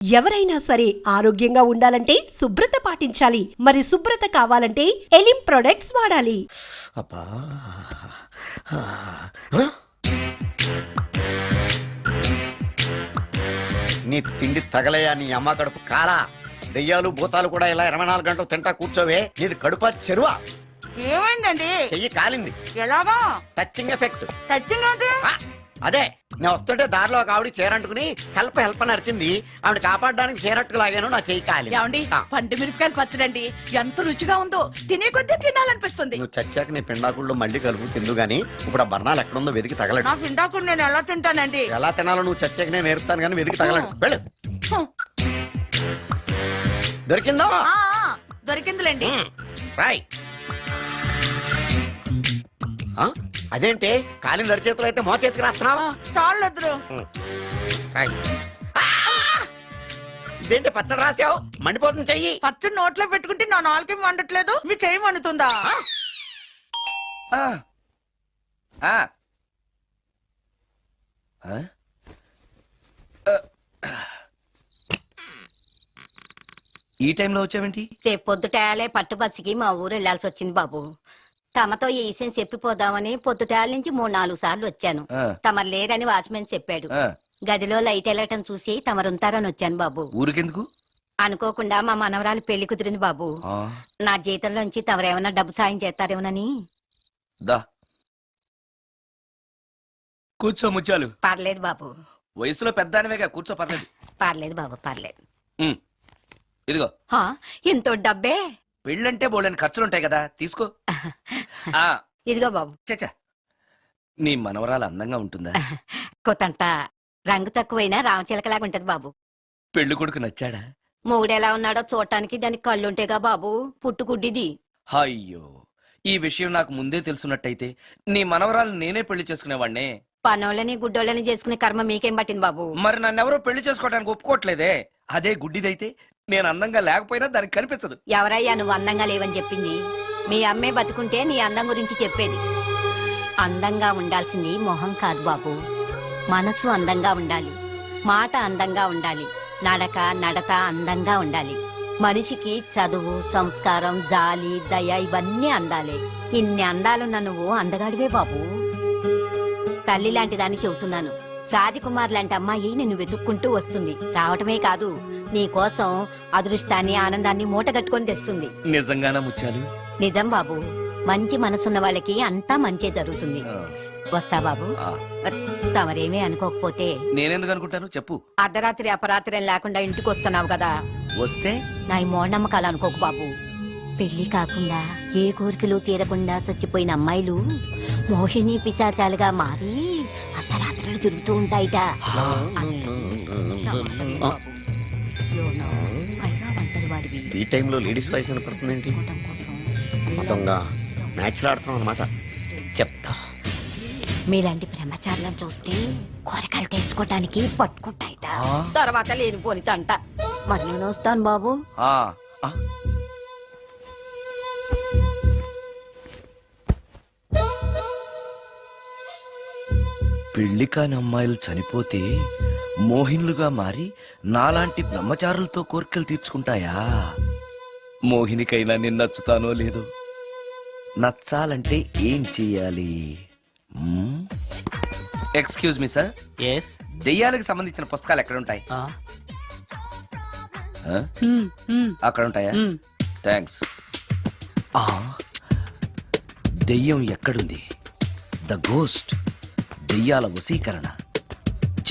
ఎవరైనా సరే ఆరోగ్యంగా ఉండాలంటే శుభ్రత పాటించాలి. మరి శుభ్రత కావాలంటే ఎలిం ప్రొడక్ట్స్ వాడాలి. అబ్బా నీ తిండి తగలయా నీ అమ్మ కడుపు కాలా. దెయ్యాలు భూతాలు కూడా ఇలా 24 గంటలు తింటా కూర్చోవే. నీది కడుపా చెరువా? ఏమైందండి? చెయ్యి కాలింది. ఎలాగా? Touching effect. టచింగ్ అంటే అదే నేను వస్తుంటే దారిలో ఒక ఆవిడ చీరంటుకుని హెల్ప్ అని అరిచింది. ఆవిడ కాపాడడానికి చీరట్టుకు లాగాను, నా చెయ్యి కాలి. ఏమండి, పండు మిరపకాయలు పచ్చడండి ఎంత రుచిగా ఉందో, తినే కొద్దీ తినాలనిపిస్తుంది. నువ్వు చచ్చాక నీ పిండాకుళ్ళు మళ్ళీ కలుపు తిందు గానీ ఇప్పుడు ఆ బర్ణాలు ఎక్కడుందో వెతికి తగలడు. నా పిండాకుడు నేను ఎలా తింటానండి? ఎలా తినాలో నువ్వు చచ్చాక నేను నేర్పుతాను కానీ వెతికి తగలడు. వెళ్ళు. దొరికిందో? దొరికిందిలేండి. రాయ్. అదేంటి కాలిన అరిచేతులు అయితే మో చేతికి రాస్తున్నావు? చాలెదురు. ఇదేంటి పచ్చడి రాసావు? మండిపోతుంది చెయ్యి. పచ్చడి నోట్లో పెట్టుకుంటే నా నాలుగు వండట్లేదు, మీ చెయ్యి వండుతుందా? ఈ టైంలో వచ్చావేంటి? రేపు పొద్దుటాలే పట్టుబస్సుకి మా ఊరు వెళ్లాల్సి వచ్చింది బాబు. తమతో ఈ విషయం చెప్పిపోదామని పొద్దుటాల నుంచి 3-4 సార్లు వచ్చాను. తమరు లేరని వాచ్మెన్ చెప్పాడు. గదిలో లైట్ వెళ్ళటం చూసి తమరుంటారని వచ్చాను బాబు. ఊరికెందుకు? అనుకోకుండా మా మనవరాలు పెళ్లి కుదిరింది బాబు. నా జీతంలోంచి తమరేమన్నా డబ్బు సాయం చేస్తారేమోనని. దా కూర్చో ముచ్చాలు. పర్లేదు బాబు. వయసులో పెద్దానివేగా, కూర్చో. పర్లేదు. పర్లేదు బాబు, పర్లేదు. ఇదిగో ఇంతో డబ్బే. పెళ్ళంటే బోళ్ళని ఖర్చులుంటాయి కదా, తీసుకో. ఇదిగో బాబు. చచ్చా, నీ మనవరాలు అందంగా ఉంటుందా? కొత్తంత రంగు తక్కువైనా రామచిలకలాగా ఉంటది బాబు. పెళ్లి కొడుకు నచ్చాడా? మూడెలా ఉన్నాడో చూడటానికి దానికి కళ్ళుంటేగా బాబు, పుట్టుగుడ్డిది. అయ్యో, ఈ విషయం నాకు ముందే తెలుసున్నట్టయితే నీ మనవరాలు నేనే పెళ్లి చేసుకునేవాడినే. పనోళ్ళని గుడ్డోళ్ళని చేసుకునే కర్మ మీకేం పట్టింది బాబు? మరి నన్నెవరో పెళ్లి చేసుకోవడానికి ఒప్పుకోవట్లేదే. అదే గుడ్డిదైతే నేను అందంగా లేకపోయినా దానికి కనిపించదు. ఎవరయ్యా నువ్వు అందంగా లేవని చెప్పింది? మీ అమ్మే బతుకుంటే నీ అందం గురించి చెప్పేది. అందంగా ఉండాల్సింది మొహం కాదు బాబు, మనసు అందంగా ఉండాలి, మాట అందంగా ఉండాలి, నడత అందంగా ఉండాలి. మనిషికి చదువు, సంస్కారం, జాలి, దయ ఇవన్నీ అందాలే. ఇన్ని అందాలున్న నువ్వు అందగాడివే బాబు. తల్లి లాంటి దాన్ని చెబుతున్నాను. రాజకుమార్ లాంటి అమ్మాయి నిన్ను వెతుక్కుంటూ వస్తుంది. రావటమే కాదు, నీ కోసం అదృష్టాన్ని, ఆనందాన్ని మూటగట్టుకొని తెస్తుంది. నిజంగానా ముత్యాలు? నిజం బాబు. మంచి మనసున్న వాళ్ళకి అంతా మంచే జరుగుతుంది. వస్తా బాబు. తమరేమీ అనుకోకపోతే. నేనెందుకు అనుకుంటాను చెప్పు. అర్ధరాత్రి అపరాత్రి లేకుండా ఇంటికి వస్తున్నావు కదా, వస్తే నా ఈ మూఢనమ్మకాలు అనుకోకు బాబు. పెళ్లి కాకుండా ఏ కోరికలు తీరకుండా చచ్చిపోయిన అమ్మాయిలు మోహిని పిశాచాలుగా మారి అర్ధరాత్రులు తిరుగుతూ ఉంటాయిట. ఈ టైంలో లేడీస్ వాయిస్ వినపడుతుందేంటి? మొత్తంగా మ్యాచ్లు ఆడుతున్నాం అనమాట. చెప్తా. మీలాంటి బ్రహ్మచారులను చూస్తే కోరికలు తెచ్చుకోవటానికి పట్టుకుంటాయిట. తర్వాత లేనిపోనిత అంట. మరి నేను వస్తాను బాబు. పెళ్లి కాని అమ్మాయిలు చనిపోతే మోహినులుగా మారి నాలాంటి బ్రహ్మచారులతో కోరికలు తీర్చుకుంటాయా? మోహినికైనా నేను నచ్చుతానో లేదో. నచ్చాలంటే ఏం చెయ్యాలి? Excuse me sir. దెయ్యాలకు సంబంధించిన పుస్తకాలు ఎక్కడుంటాయి? అక్కడ ఉంటాయా? థ్యాంక్స్. దెయ్యం ఎక్కడుంది? ద గోస్ట్, దెయ్యాల వశీకరణ,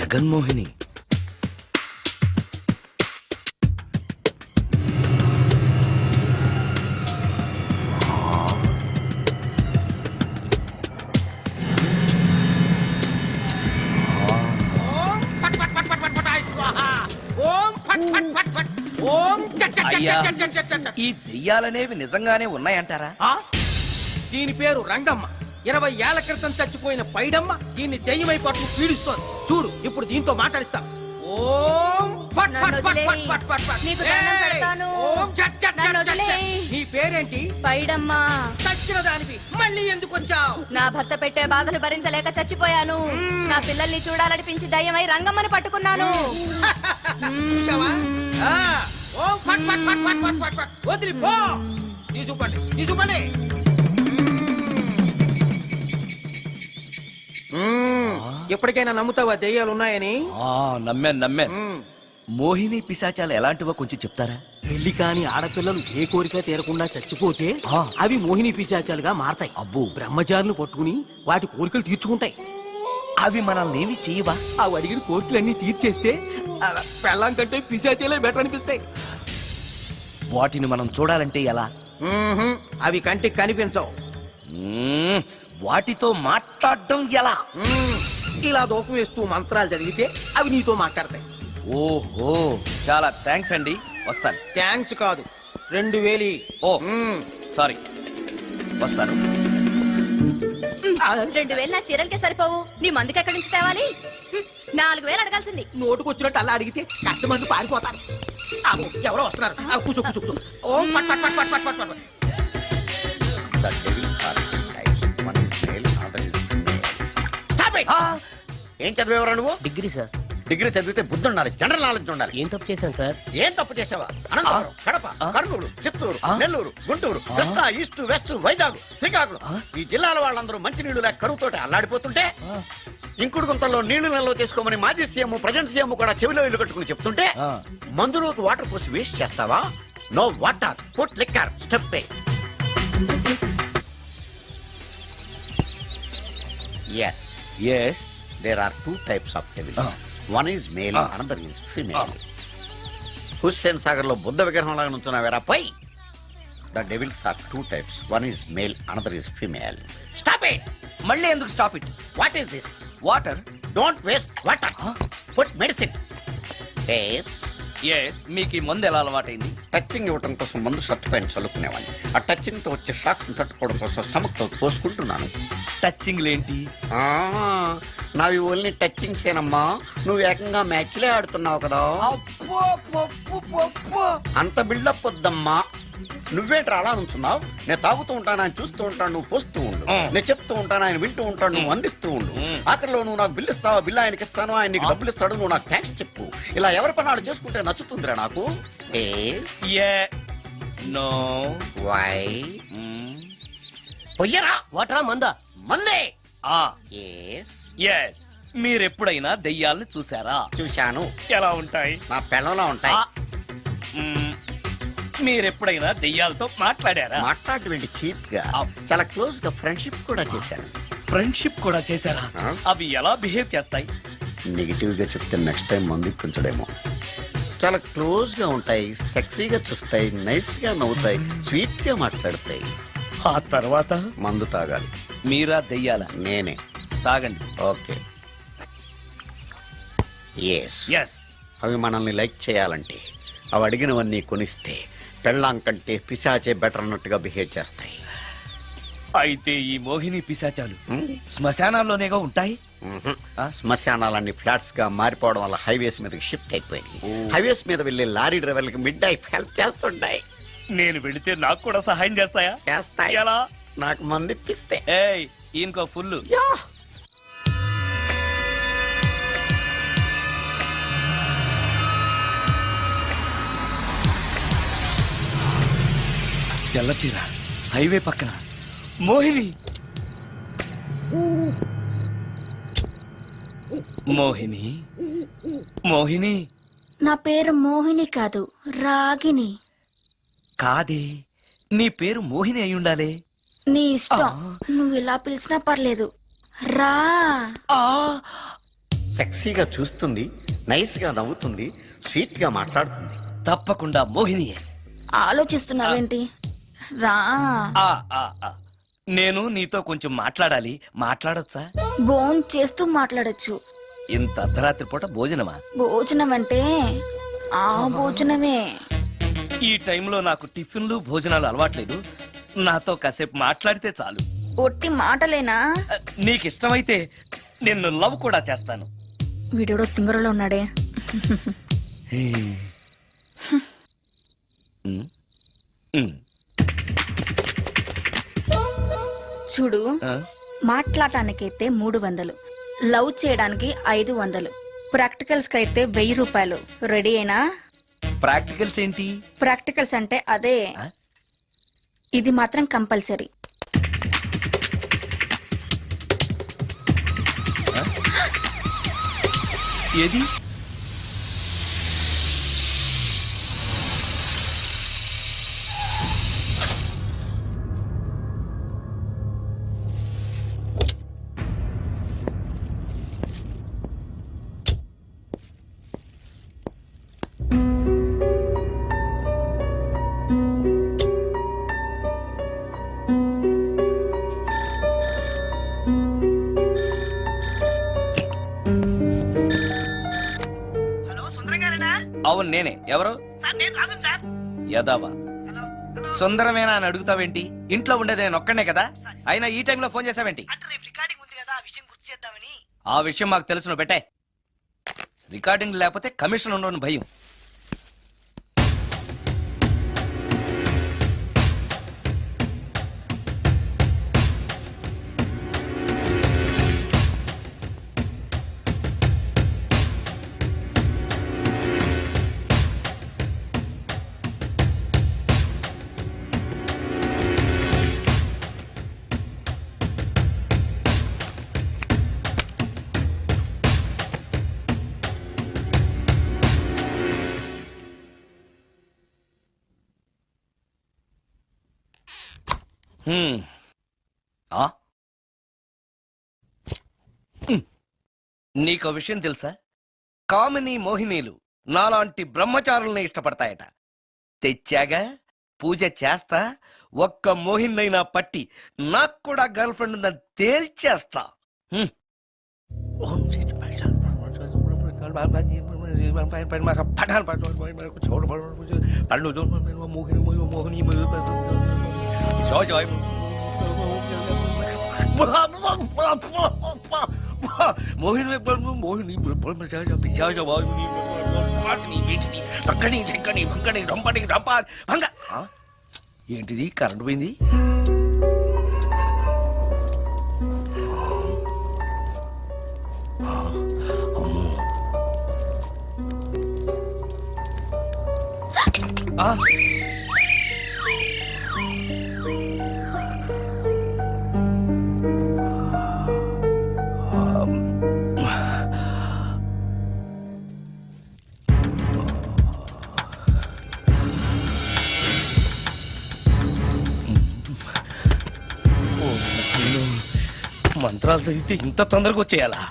జగన్మోహిని. ఈ దెయ్యాలనేవి నిజంగానే ఉన్నాయంటారా? దీని పేరు రంగమ్మ. 20 ఏళ్ల క్రితం చచ్చిపోయిన పైడమ్మ దీన్ని దెయ్యమై పట్టు పీడిస్తోంది. చూడు, ఇప్పుడు దీంతో మాట్లాడిస్తాను. ఓం ఫట్ నన్ను ఫట్ ఫట్ వదిలేయ్. ఫట్ ఫట్ ఫట్. నీకు దండం ఏయ్! పెడతాను. ఓం చట్ చట్ నన్ను చట్ చట్ చట్. వదిలేయ్. నీ పేరేంటి? పైడమ్మా చచ్చిన దానివి మళ్ళీ ఎందుకు వచ్చావు? నా భర్త పెట్టే బాధలు భరించలేక చచ్చిపోయాను. నా పిల్లల్ని చూడాలనిపించి దయ్యమై రంగమ్మని పట్టుకున్నాను. చూసావా? ఆ, ఓం ఫట్ ఫట్ ఫట్ ఫట్ ఫట్ ఫట్ ఫట్. వదిలి పో. తీసుకోండి తీసుకోండి. ఎప్పటికైనా నమ్ముతావా దెయ్యాలు ఉన్నాయని? నమ్మాను మోహిని పిశాచాలు ఎలాంటివో కొంచెం చెప్తారా? పెళ్లి కాని ఆడపిల్లలు ఏ కోరిక తీరకుండా చచ్చిపోతే అవి మోహిని పిశాచాలుగా మారతాయి. అబ్బో. బ్రహ్మచారులు పట్టుకుని వాటి కోరికలు తీర్చుకుంటాయి. అవి మనల్ని ఏమి చెయ్యవా? అవి అడిగిన కోరికలన్నీ తీర్చేస్తే పెళ్ళాం కంటే పిశాచాలే బెటర్ అనిపిస్తాయి. వాటిని మనం చూడాలంటే ఎలా? మ్మ్హ్మ్. అవి కంటికి కనిపించవు. మ్మ్, వాటితో మాట్లాడడం ఎలా? ఇలా దూపం వేస్తూ మంత్రాలు చదివితే అవి నీతో మాట్లాడతాయి. ఓహో, చాలా థ్యాంక్స్ అండి, వస్తాను. థ్యాంక్స్ కాదు, 2000. ఓ సారీ, వస్తాను. 2000 నా చీరలకే సరిపోవు. నీ మందుకి ఎక్కడి నుంచి తేవాలి? 4000 అడగాల్సింది. నోటుకు వచ్చినట్టు అలా అడిగితే కష్టమంది పారిపోతారు. ఆగు, ఎవరో వస్తున్నారు. కూర్చో కూర్చో కూర్చో. ఓం ఫట్ ఫట్ ఫట్ ఫట్ ఫట్ ఫట్ ఫట్. The devils are two types. One is male, other is female. Stop it! ఏం చదివేవరా నువ్వు? Degree sir. డిగ్రీ చదివితే బుద్ధి ఉండాలి, జనరల్ నాలెడ్జ్ ఉండాలి. ఏం తప్పు చేశాను సార్? ఏం తప్పు చేసావా? అనంతపురం, కడప, కర్నూలు, చిత్తూరు, నెల్లూరు, గుంటూరు, కృష్ణా, ఈస్ట్, వెస్ట్, వైజాగ్, శ్రీకాకుళం ఈ జిల్లాల వాళ్ళందరూ మంచినీళ్లు లేక కరువుతోటి అల్లాడిపోతుంటే ఇంకుడు గుంతల్లో నీళ్లు నిల్వ చేసుకోమని మాజీ సీఎం ప్రజెంట్ సీఎం కూడా చెవిలో ఇల్లు కట్టుకుని చెప్తుంటే మందులోకి వాటర్ పోసి వేస్ట్ చేస్తావా? No water, food liquor, step. Yes, yes. there are two types of devils. One is male, another is female. Hussain Sagar లో బుద్ధ విగ్రహం లాగా నుంచున్నావేరా పై. The devils are two types. One is male, another is female. Stop it! మళ్ళీ ఎందుకు stop it? What is this? Water. Don't waste water. Put medicine. Yes. Yes, మీకు ఈ మందు ఎలా అలవాటైంది? టచింగ్ ఇవ్వటం కోసం ముందు షర్ట్ పైన చల్లుకునేవాడిని. ఆ టచింగ్ తో వచ్చే షాక్స్ తట్టుకోవడం కోసం స్టమక్ తో పోసుకుంటున్నాను. టచింగ్ లేంటి? నావి ఓన్లీ టచింగ్స్ ఏనమ్మా. నువ్వు ఏకంగా మ్యాచ్లే ఆడుతున్నావు కదా. అంత బిల్డప్ వద్దమ్మా. నువ్వేంట్రా అలా నుంచున్నావు? నేను తాగుతూ ఉంటాను, ఆయన చూస్తూ ఉంటాను, నువ్వు పోస్తూ ఉండు. నేను చెప్తూ ఉంటాను, ఆయన వింటూ ఉంటాడు, నువ్వు అందిస్తూ ఉండు. ఆఖరిలో నువ్వు నాకు బిల్లు ఇస్తావా, బిల్లు ఆయనకి ఇస్తాను, ఆయన నీకు డబ్బులు ఇస్తాడు, నువ్వు నాకు థ్యాంక్స్ చెప్పు. ఇలా ఎవరి పనాడు చేసుకుంటే నచ్చుతుందిరా నాకు. నో. వై పొయ్యరా? వాటరా మందా? మందే. ఆ ఎస్, ఎస్. మీరెప్పుడైనా దెయ్యాలను చూసారా? చూశాను. ఎలా ఉంటాయి? నా పెళ్ళంలా ఉంటాయి. మ్మ్. మీరెప్పుడైనా దెయ్యాలతో మాట్లాడారా? మాట్లాడేటువంటి చీప్ గా చాలా క్లోజ్ గా ఫ్రెండ్షిప్ కూడా చేశాను. ఫ్రెండ్షిప్ కూడా చేశారా? ఆ? అవి ఎలా బిహేవ్ చేస్తాయి? నెగిటివ్ గా చెప్తే నెక్స్ట్ టైం మందు ఇప్పించడేమో. చాలా క్లోజ్ గా ఉంటాయి, సెక్సీగా చూస్తాయి, నైస్ గా నవ్వుతాయి, స్వీట్ గా మాట్లాడతాయి. ఆ తర్వాత మందు తాగాలి. మీరా దెయ్యాల? నేనే. తాగండి. ఓకే. ఎస్. ఎస్. అవి మనల్ని లైక్ చేయాలంటే అవి అడిగినవన్నీ కొనిస్తే పెళ్ళాం కంటే పిశాచే బెటర్ అన్నట్టుగా బిహేవ్ చేస్తాయి. అయితే ఈ మోహిని పిశాచాలు శ్మశానాల్లోనేగా ఉంటాయి? శ్మశానాలన్నీ ఫ్లాట్స్ గా మారిపోవడం వల్ల హైవేస్ మీదకి షిఫ్ట్ అయిపోయింది. హైవేస్ మీద వెళ్లే లారీ డ్రైవర్లకి మిడ్ నైట్ హెల్ప్ చేస్తుంటాయి. నేను వెళితే నాకు కూడా సహాయం చేస్తాయా? చేస్తాయి. ఎలా? నాకు మంది ఇప్పిస్తే. ఏయ్, ఈయనకో ఫుల్. తెల్లచీర, హైవే పక్కన మోహిని. మోహిని, మోహిని. నా పేరు మోహిని కాదు, రాగిని. కాదే, నీ పేరు మోహిని అయి ఉండాలే. నీ ఇష్టం, నువ్వు ఇలా పిలిచినా పర్లేదు. రా. సెక్సీగా చూస్తుంది, నైస్ గా నవ్వుతుంది, స్వీట్ గా మాట్లాడుతుంది. తప్పకుండా మోహినియే. ఆలోచిస్తున్నావేంటి? రా. ఆ, ఆ, ఆ. నేను నీతో కొంచెం మాట్లాడాలి. మాట్లాడొచ్చా? భోజనం చేస్తూ మాట్లాడొచ్చు. ఇంత అర్ధరాత్రి పూట భోజనమా? భోజనం అంటే ఆ భోజనమే. ఈ టైంలో నాకు టిఫిన్లు భోజనాలు అలవాట్లేదు. నాతో కాసేపు మాట్లాడితే చాలు. ఒట్టి మాటలేనా? నీకు ఇష్టమైతే నిన్ను లవ్ కూడా చేస్తాను. వీడెవడో తింగరలో ఉన్నాడే. చూడు, మాట్లాడటానికైతే 300, లవ్ చేయడానికి 500, ప్రాక్టికల్స్ కైతే 1000 రూపాయలు. రెడీ అయినా? ప్రాక్టికల్స్ ఏంటి? ప్రాక్టికల్స్ అంటే అదే, ఇది మాత్రం కంపల్సరీ. ఏది? హలో సుందరం గారేనా? అవును నేనే. ఎవరు? సార్ నేను రాజన్ సార్. యదావా హలో హలో. సుందరమేనా అని అడుగుతావేంటి? ఇంట్లో ఉండేది నేను ఒక్కనే కదా. అయినా ఈ టైంలో ఫోన్ చేసావేంటి? అంటే రేపు రికార్డింగ్ ఉంది కదా, ఆ విషయం గుర్తు చేద్దామని. ఆ విషయం మాకు తెలుసును పెట్టే. రికార్డింగ్ లేకపోతే కమిషన్ ఉండని భయం. ఆ? నీకో విషయం తెలుసా? కామిని మోహినీలు నాలాంటి బ్రహ్మచారుల్ని ఇష్టపడతాయట. తెచ్చాగా, పూజ చేస్తా, ఒక్క మోహిన్నైనా పట్టి నాకు కూడా గర్ల్ ఫ్రెండ్ ఉందని తేల్చేస్తా. ఏంటిది? కరెంట్ పోయింది. మంత్రాలు చదివితే ఇంత తొందరగా వచ్చేయాలా?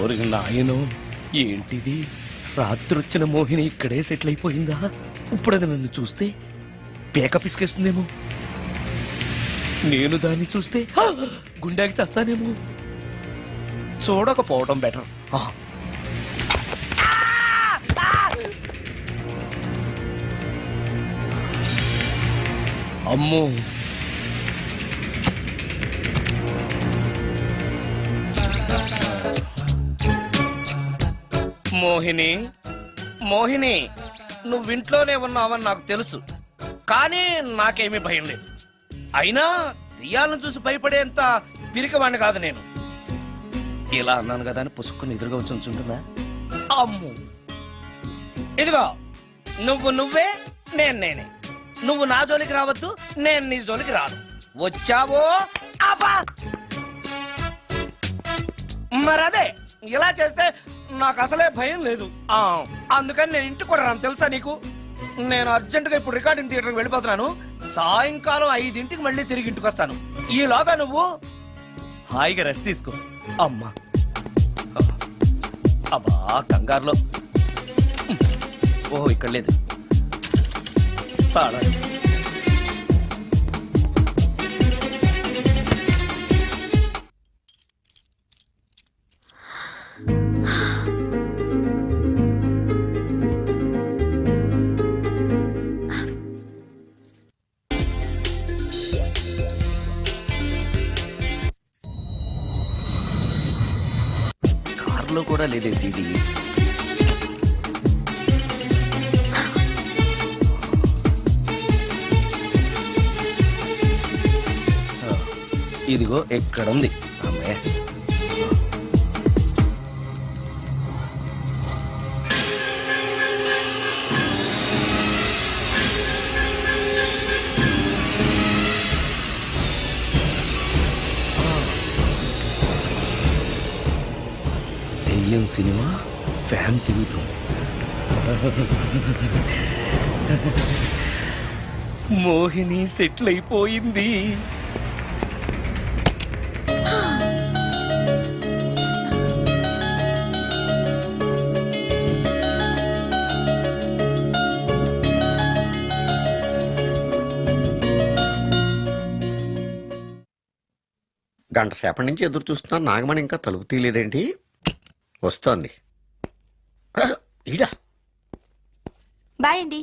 ఓరి నాయనో, ఏంటిది? రాత్రొచ్చిన మోహిని ఇక్కడే సెటిల్ అయిపోయిందా? ఇప్పుడు అది నన్ను చూస్తే పేక పిసికేస్తుందేమో. నేను దాన్ని చూస్తే గుండెకి చేస్తానేమో. చూడకపోవడం బెటర్. అమ్మో, మోహిని, మోహిని, నువ్వింట్లోనే ఉన్నావని నాకు తెలుసు, కానీ నాకేమీ భయం లేదు. అయినా దెయ్యాలను చూసి భయపడేంత పిరికవాణ్ణి కాదు నేను. ఇలా అన్నాను కదా అని పుసుక్కుని ఎదురుగా వచ్చి ఉంచుంటున్నా. అమ్ము, ఇదిగో నువ్వు నువ్వే, నేను నేనే. నువ్వు నా జోలికి రావద్దు, నేను నీ జోలికి రాను. వచ్చావో అబ్బా, మరదే ఇలా చేస్తే నాకు అసలే భయం లేదు. అందుకని నేను ఇంటికి కూడా రాను, తెలుసా నీకు? నేను అర్జెంటుగా ఇప్పుడు రికార్డింగ్ థియేటర్కి వెళ్ళిపోతున్నాను. సాయంకాలం 5ంటికి మళ్ళీ తిరిగి ఇంటికి వస్తాను. ఈలోగా నువ్వు హాయిగా రెస్ట్ తీసుకో. అమ్మా, అబ్బా కంగారులో. ఓహో, ఇక్కడ లేదు. తాళాలు. కార్లో కూడా లేదే సీడీ. ఇదిగో ఎక్కడుంది. అమ్మే, దెయ్యం సినిమా ఫ్యాన్ తిరుగుతుంది. మోహిని సెటిల్ అయిపోయింది. గంట సేపటి నుంచి ఎదురు చూస్తున్నా, నాగమణి ఇంకా తలుపు తీయలేదేంటి? వస్తోంది. ఈడా బాయ్ అండి.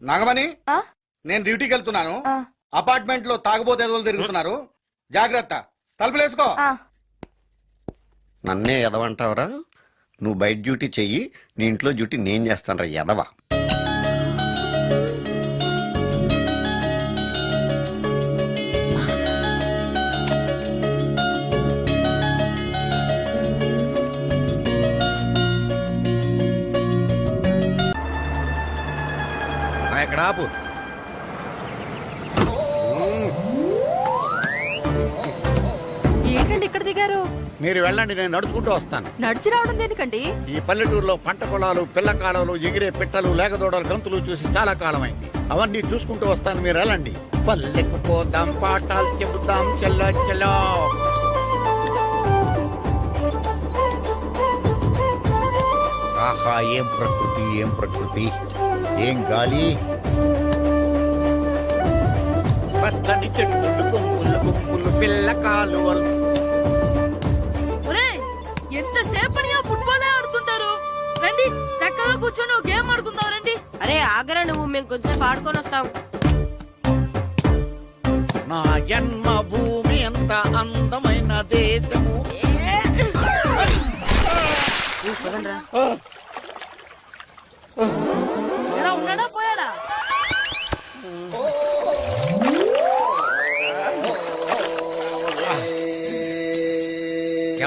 నాగమణి, ఆ? నేను డ్యూటీకి వెళ్తున్నాను. ఆ. అపార్ట్మెంట్ లో తాగుబోతు ఎదవలు తిరుగుతున్నారు, జాగ్రత్త. తలుపులేసుకో. నన్నే ఎదవంటావరా? నువ్వు బయట డ్యూటీ చెయ్యి, నీ ఇంట్లో డ్యూటీ నేను చేస్తాను రా ఎదవ. ఎక్కడ ఆపు. ఏంటండి ఇక్కడ దిగారు? మీరు వెళ్ళండి, నేను నడుచుకుంటూ వస్తాను. నడిచి రావడం దేనికండి? ఈ పల్లెటూరులో పంట పొలాలు, పిల్ల కాలాలు, ఎగిరే పిట్టలు, లేగదోడలు, గంతులు చూసి చాలా కాలమైంది. అవన్నీ చూసుకుంటూ వస్తాను, మీరు వెళ్ళండి. పల్లెకు పోదాం, పాఠాలు చెబుతాం, చెల్లో చెల్లో. ఆహా, ఏం ప్రకృతి, ఏం ప్రకృతి, ఏం గాలి. పచ్చని చెట్లు, గుంపులు గుంపులు, పిల్ల కాలువలు. ఎంతసేపని ఆ ఫుట్బాల్ ఆడుతుంటారు? రండి చక్కగా కూర్చొని ఒక గేమ్ ఆడుకుందాం రండి. అరే ఆగరా నువ్వు, మేము కొంచెం ఆడుకొని వస్తాం. నా జన్మభూమి ఎంత అందమైన దేశము. ఎలా ఉన్నాడా పోయాడా?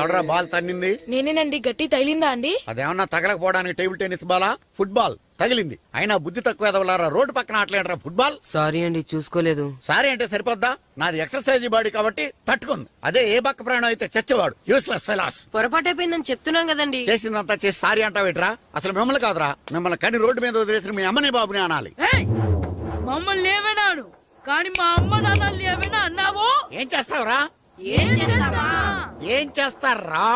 ఎవడరా బాల్ తన్నింది? నేనేనండి. గట్టి తగిలిందా అండి? అదేమన్నా తగలకపోవడానికి టేబుల్ టెన్నిస్ బాలా, ఫుట్బాల్ తగిలింది. అయినా బుద్ధి తక్కువ ఎదవలారా, రోడ్డు పక్కన ఆటలేడరా ఫుట్బాల్. సారీ అండి, చూసుకోలేదు. సారీ అంటే సరిపోద్దా? నాది ఎక్సర్సైజ్ బాడీ కాబట్టి తట్టుకుంది. అదే ఏ బక్క ప్రాణం అయితే చచ్చేవాడు. Useless fellas. పొరపాటు అయిపోయిందని చెప్తున్నాం కదండి. చేసిందంతా చేసి సారీ అంటావేట్రా? అసలు మిమ్మల్ని కాదురా, మిమ్మల్ని కని రోడ్డు మీద వదిలేసిన మీ అమ్మని బాబుని అనాలి. ఏయ్! మమ్మల్ని ఏమైనాడు కానీ మా అమ్మ నాన్నల్ని ఏమైనా అన్నావో? ఏం చేస్తావురా? ఏం చేస్తావా? ఏం చేస్తారా?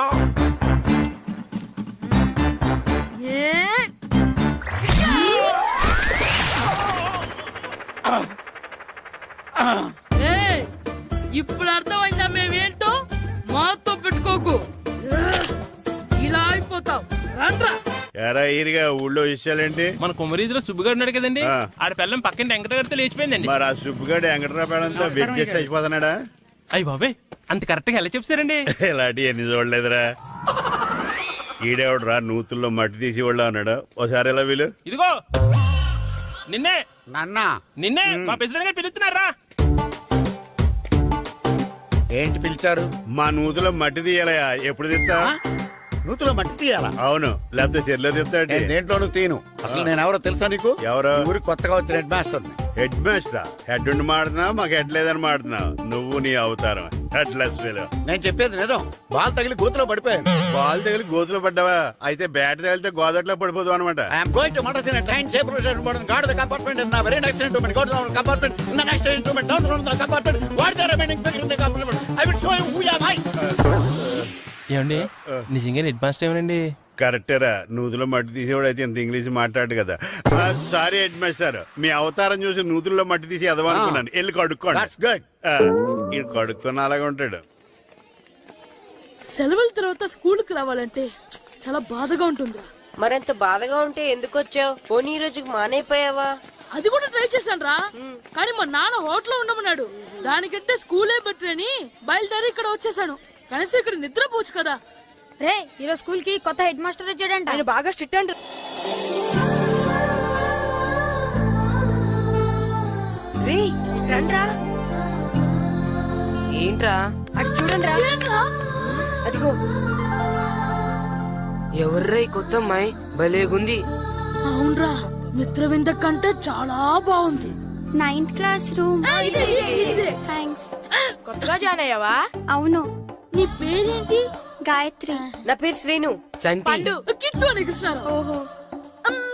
ఇప్పుడు అర్థమైందా మేమేంటో? మాతో పెట్టుకోకు, ఇలా అయిపోతావు. రండ్రా. ఎరా ఈరిగా ఊళ్ళో విషయాలేంటి? మన కుమరీధిలో సుబ్బుగాడు ఉన్నాడు కదండి, ఆ. ఆడ పిల్లం పక్కన వెంకటగారితో లేచిపోయిందండి. మరి ఆ సుబ్బుగాడు వెంకటరాపేడంతో వెజ్జెస్ అయిపోతున్నాడా? అయ్యి బాబాయ్, అంత కరెక్ట్ గా ఎలా చెప్తారండి? ఇలాంటి ఎన్ని చూడలేదురా. ఈడేవడరా నూతుల్లో మట్టి తీసి వాళ్ళు అన్నాడు. ఓసారి ఎలా వీలు? ఇదిగో నిన్నే నాన్నా నిన్నే మా ప్రెసిడెంట్ గారు పిలుస్తున్నారా? ఏంటి పిలిచారు? మా నూతులో మట్టి తీయాలయా. ఎప్పుడు తీస్తా? నూతులో మట్టి తీయాలా? అవును, లేకపోతే చెర్లో తీస్తాడు. నేను దేంట్లోనూ తీను. అసలు నేను ఎవరో తెలుసా నీకు? ఎవరు? ఈ ఊరికి కొత్తగా వచ్చిన head master. Head master? Head ఉండి మాడుతున్నావు, మాకు హెడ్ లేదని మాడుతున్నావు. నువ్వు నీ అవతారం హెడ్ లెస్ ఫెలో. నేను చెప్పేది నిజం. బాల్ తగిలి గోతులో పడిపోయాను. బాల్ తగిలి గోతులో పడ్డావా? అయితే బ్యాట్ తగిలితే గోదట్లో పడిపోదు అనమాట. I'm going to Madras in train safe station guard the compartment in very next instrument go down compartment in the next instrument down from the compartment what the remaining figure in the compartment I will show you who am I. ఏమండి నిజంగా head master ఏమనండి? కరెక్టరా, నూతులో మట్టి తీసేవాడు అయితే ఇంత English మాట్లాడు కదా. Sorry head master, మీ అవతారం చూసి నూతుల్లో మట్టి తీసి ఎదవనుకున్నాను. వెళ్ళి కడుక్కోండి. That's good. ఇది కడుక్కున్న అలాగే ఉంటాడు. సెలవుల తర్వాత స్కూల్ కి రావాలంటే చాలా బాధగా ఉంటుందిరా. మరెంత బాధగా ఉంటే ఎందుకు వచ్చావు? పోనీ ఈ రోజుకి మానైపోయావా? అది కూడా ట్రై చేశాను రా, కానీ మా నాన్న హోటల్లో ఉండమన్నాడు. దానికంటే స్కూలే బెటర్ అని బయలుదేరి ఇక్కడ వచ్చేసాను. కనీసం ఇక్కడ నిద్రపోవచ్చు కదా. రే ఈరోజు స్కూల్ కి కొత్త హెడ్ మాస్టర్ వచ్చాడంట. ఆయన బాగా స్ట్రిక్ట్ అంట. రే రండ్రా. ఏంట్రా అటు చూడండి రా. అదిగో ఎవర్రా ఈ కొత్త అమ్మాయి? భలేగుంది. అవునరా, మిత్రవింద కంటే చాలా బాగుంది. 9th class room. థ్యాంక్స్. కొత్తగా జాయిన్ అయ్యావా? అవును. నీ పేరేంటి? గాయత్రి. నా పేరు శ్రీను. పండు. కిట్టు అని కృష్ణారావు. ఓహో.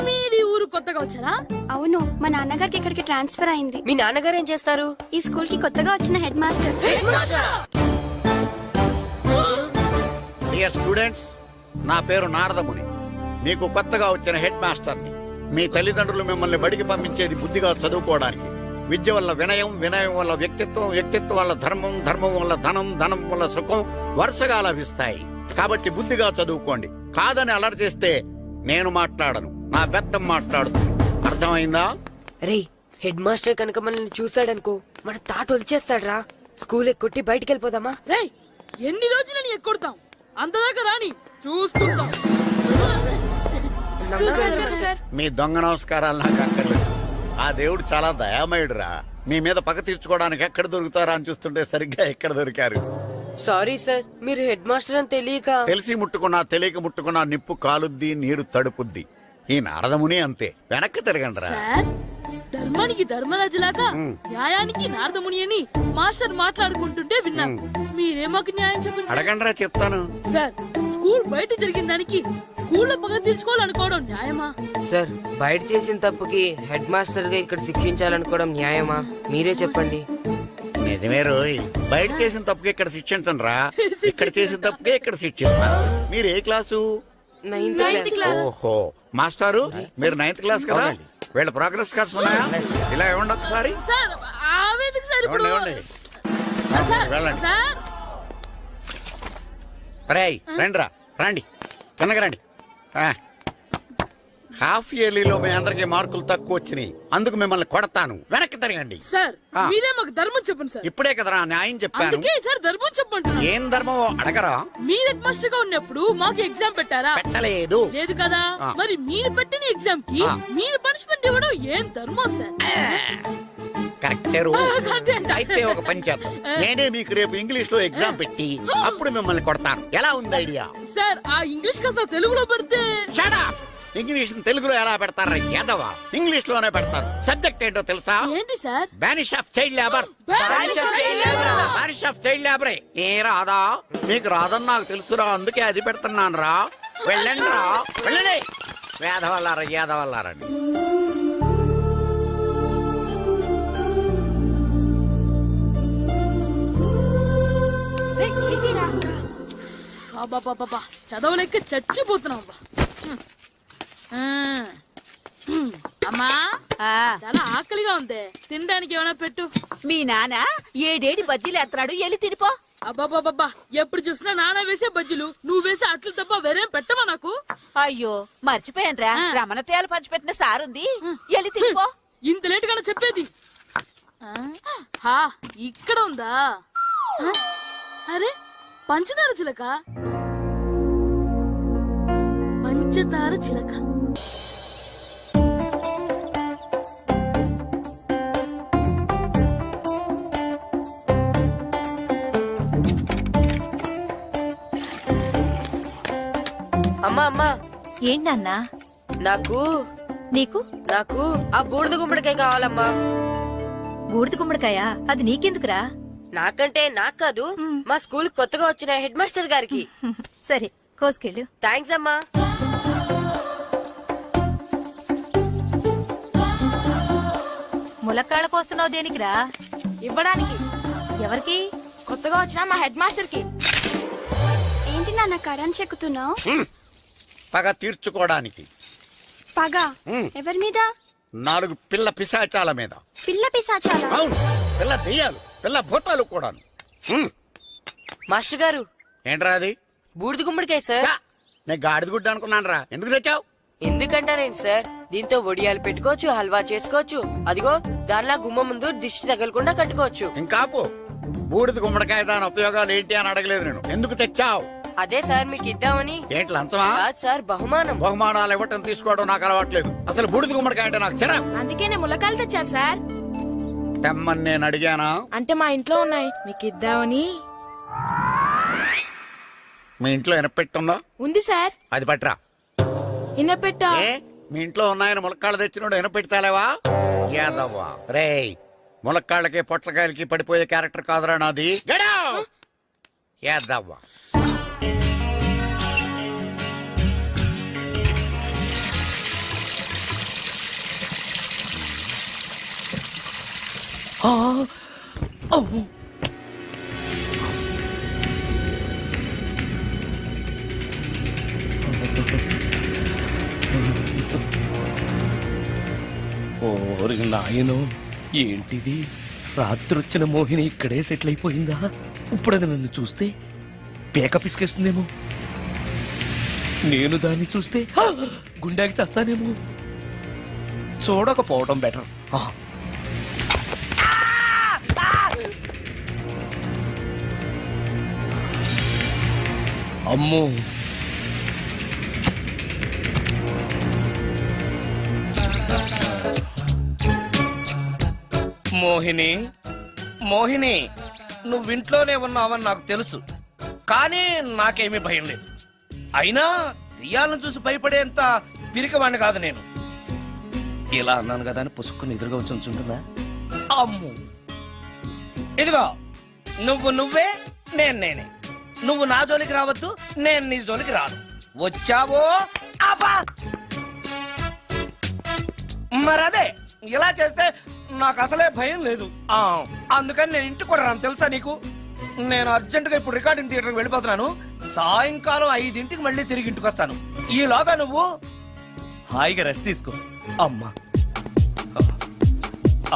మీరు ఈ ఊరు కొత్తగా వచ్చారా? అవును, మా నాన్నగారికి ఇక్కడికి ట్రాన్స్ఫర్ అయింది. మీ నాన్నగారు ఏం చేస్తారు? ఈ స్కూల్ కి కొత్తగా వచ్చిన హెడ్ మాస్టర్. డియర్ స్టూడెంట్స్, నా పేరు నారదముని. మీకు కొత్తగా వచ్చిన హెడ్ మాస్టర్ని. మీ తల్లిదండ్రులు మిమ్మల్ని బడికి పంపించేది బుద్ధిగా చదువుకోవడానికి. విద్య వల్ల వినయం, వినయం వల్ల వ్యక్తిత్వం, వ్యక్తిత్వం వల్ల ధర్మం, ధర్మం వల్ల ధనం, ధనం వల్ల సుఖం వరుసగా లభిస్తాయి. కాబట్టి బుద్ధిగా చదువుకోండి. కాదని అలర్ చేస్తే నేను మాట్లాడను, నా బెత్తం మాట్లాడుతుంది. అర్థమైందా? రే హెడ్ మాస్టర్ కనుక మనల్ని చూసాడనుకో మన తాట వచ్చేస్తాడ్రా. స్కూల్ ఎక్కొట్టి బయటికి వెళ్ళిపోదామా? రే ఎన్ని రోజులని ఎక్కొడతాం? అంతదాకా రాని చూసుకుంటాం. మీ దొంగ నమస్కారాలు నాకు అక్కర్లేదు. ఆ దేవుడు చాలా దయామయుడురా. మీ మీద పగ తీర్చుకోవడానికి ఎక్కడ దొరుకుతారా అని చూస్తుంటే సరిగ్గా ఎక్కడ దొరికారు. సారీ సార్, మీరు హెడ్ మాస్టర్ అని తెలియక. తెలిసి ముట్టుకున్నా తెలియక ముట్టుకున్నా నిప్పు కాలుద్ది, నీరు తడుపుద్ది. ఈ నారదముని అంతే. వెనక్కి తిరగండి రా. సార్, ధర్మానికి ధర్మరాజులాగా న్యాయానికి నారదముని అని మాస్టర్ మాట్లాడుకుంటుంటే విన్నాం. మీరే మాకు న్యాయం చెప్పండి. అడగండి రా, చెప్తాను. సార్, స్కూల్ బయట జరిగిన దానికి స్కూల్లో పగ తీర్చుకోవాలనుకోవడం న్యాయమా? సార్, బయట చేసిన తప్పుకి హెడ్ మాస్టర్ గా ఇక్కడ శిక్షించాలనుకోవడం న్యాయమా? మీరే చెప్పండి. నిజమే రోయ్, బయట చేసిన తప్పుకి ఇక్కడ శిక్షించను రా. ఇక్కడ చేసిన తప్పుకే ఇక్కడ శిక్షిస్తున్నారు. మీరు ఏ క్లాసు? 9th class. ఓహో, మాస్టారు మీరు 9th క్లాస్ కదా. వీళ్ళ ప్రోగ్రెస్ కార్డ్స్ ఉన్నాయా? ఇలా ఇవ్వండి ఒకసారి. సార్, ఆవేదకి సార్ ఇప్పుడు. ఇవ్వండి, వెళ్ళండి. సార్, రేయ్ రండి రా, రండి కిందకి రండి. హాఫ్ ఇయర్లీలో మీ అందరికి మార్కులు తక్కువ వచ్చినాయి. అందుకు మిమ్మల్ని కొడతాను. వెనక్కి తిరగండి. సార్ మీరే మాకు ధర్మం చెప్పండి సార్. ఇప్పుడే కదరా న్యాయం చెప్పాను. అందుకే సార్ ధర్మం చెప్పండి. ఏం ధర్మం అడగరా? మీరు హెడ్ మాస్టర్ గా ఉన్నప్పుడు మాకు ఎగ్జామ్ పెట్టారా? పెట్టలేదు. లేదు కదా. మరి మీరు పెట్టిన ఎగ్జామ్ కి మీరు పనిష్మెంట్ ఇవ్వడం ఏం ధర్మం సార్? కరెక్టే రో. అయితే ఒక పని చేద్దాం. నేనే మీకు రేపు ఇంగ్లీష్ లో ఎగ్జామ్ పెట్టి అప్పుడు మిమ్మల్ని కొడతాను. ఎలా ఉంది ఐడియా? సార్, ఆ ఇంగ్లీష్ కాస్త తెలుగులో పెడితే. Shut up! ఇంగ్లీష్ తెలుగులో ఎలా పెడతారా యాదవా? ఇంగ్లీష్ లోనే పెడతారు. సబ్జెక్ట్ ఏంటో తెలుసా? ఏంటి sir? Banish of child labour. Banish of child లేబరే. ఏ రాదా? మీకు రాదని నాకు తెలుసురా, అందుకే అది పెడుతున్నాను రా. వెళ్ళండి రా, వెళ్ళండి. వేదవల్లారా, యాదవల్లారండి. చదవలేక చచ్చిపోతున్నాం. అమ్మా, చాలా ఆకలిగా ఉంది. తినడానికి ఏమైనా పెట్టు. మీ నాన్న 7 బజ్జీలు ఎత్తాడు, వెళ్ళి తినిపో. అబ్బాబాబా ఎప్పుడు చూసినా నాన్న వేసే బజ్జీలు నువ్వు వేసే అట్లు తప్ప వేరేం పెట్టవా నాకు? అయ్యో మర్చిపోయానురా, రమణతేలు పంచిపెట్టిన సారుంది, వెళ్ళి తీసుకో. ఇంత లేట్ గా చెప్పేది. హా, ఇక్కడ ఉందా? అరే పంచదార చిలక, పంచదార చిలక. అమ్మా అమ్మా, ఏంటన్నా? నాకు నీకు నాకు ఆ బూడిద గుమ్మడికాయ కావాలమ్మా. బూడిద గుమ్మడికాయ? అది నీకెందుకురా? నాకంటే నాకు కాదు, మా స్కూల్ కొత్తగా వచ్చిన హెడ్ మాస్టర్ గారికి. సరే కోసుకెళ్ళు. థ్యాంక్స్ అమ్మా. ములక్కాళ్ళ కోస్తున్నావు దేనికిరా? ఇవ్వడానికి. ఎవరికి? కొత్తగా వచ్చిన మా హెడ్ మాస్టర్ కి. ఏంటి నాన్న కరెంట్ చెక్కుతున్నావు? పగ తీర్చుకోవడానికి. పగ ఉమ్. ఎవరి మీద? 4 పిల్ల పిశాచాల మీద. పిల్ల పిశాచాలా? అవును, పిల్ల దెయ్యాలు, పిల్ల భూతాలు కూడాను. మాస్టర్ గారు, ఏంట్రా అది? బూడిద గుమ్మడికాయ సార్. ఛా, నేను గాడిద గుడ్డ అనుకున్నాను రా. ఎందుకు తెచ్చావు? ఎందుకంటారేంటి సార్, దీంతో వడియాలు పెట్టుకోవచ్చు, హల్వా చేసుకోవచ్చు. అదిగో దానిలా గుమ్మ ముందు దిష్టి తగలకుండా కట్టుకోవచ్చు. ఇంకాపు బూడిద గుమ్మడికాయ దాని ఉపయోగాలు ఏంటి అని అడగలేదు నేను. ఎందుకు తెచ్చావు? అదే సార్ మీకు ఇద్దామని. ఏంటి లంచమా? కాదు సార్, బహుమానం. బహుమానాలు ఇవ్వటం తీసుకోవడం నాకు అలవాట్లేదు. అసలు బూడిద గుమ్మడికాయ అంటే నాకు చిరా. అందుకే నేను ములకాయలు తెచ్చాను సార్. తెమ్మని నేను అడిగానా? అంటే మా ఇంట్లో ఉన్నాయి, మీకు ఇద్దామని. మీ ఇంట్లో ఎనపెట్టుందా? ఉంది సార్. అది పట్రా. ఇన్నపెట్టా? ఏ, మీ ఇంట్లో ఉన్నాయని ములక్కాళ్ళు తెచ్చినోడు ఎనపెడతాలేవా? యాదవ్వా రేయ్, ములక్కాళ్ళకి పొట్లకాయలకి పడిపోయే క్యారెక్టర్ కాదురా నాది. యాదవ్వా. ఓరి నాయనో, ఏంటిది? రాత్రొచ్చిన మోహిని ఇక్కడే సెటిల్ అయిపోయిందా? ఇప్పుడు అది నన్ను చూస్తే పేక పిసికేస్తుందేమో. నేను దాన్ని చూస్తే గుండెకి చస్తానేమో. చూడకపోవడం బెటర్. అమ్మో, మోహిని, మోహిని, నువ్వింట్లోనే ఉన్నావని నాకు తెలుసు, కానీ నాకేమీ భయం లేదు. అయినా దెయ్యాలను చూసి భయపడేంత పిరికవాణ్ణి కాదు నేను. ఇలా అన్నాను కదా అని పుసుక్కుని ఎదురుగా వచ్చి ఉంచుంటుందా? అమ్ము, ఇదిగో నువ్వే, నేనే. నువ్వు నా జోలికి రావద్దు, నేను నీ జోలికి రాను. వచ్చావో అబ్బా! మరదే ఇలా చేస్తే నాకు అసలే భయం లేదు. అందుకని నేను ఇంటికి కూడా రాను, తెలుసా నీకు? నేను అర్జెంటుగా ఇప్పుడు రికార్డింగ్ థియేటర్కి వెళ్ళిపోతున్నాను. సాయంకాలం 5ంటికి మళ్ళీ తిరిగి ఇంటికి వస్తాను. ఈలోగా నువ్వు హాయిగా రెస్ట్ తీసుకో. అమ్మా,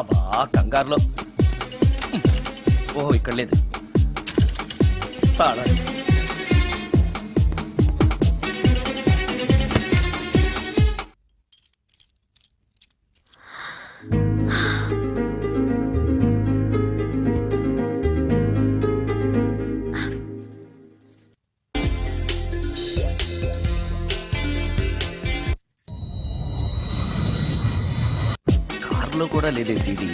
అబ్బా కంగారులో. ఓహో, ఇక్కడ లేదు తాళాలు. కార్లో కూడా లేదే సీడీ.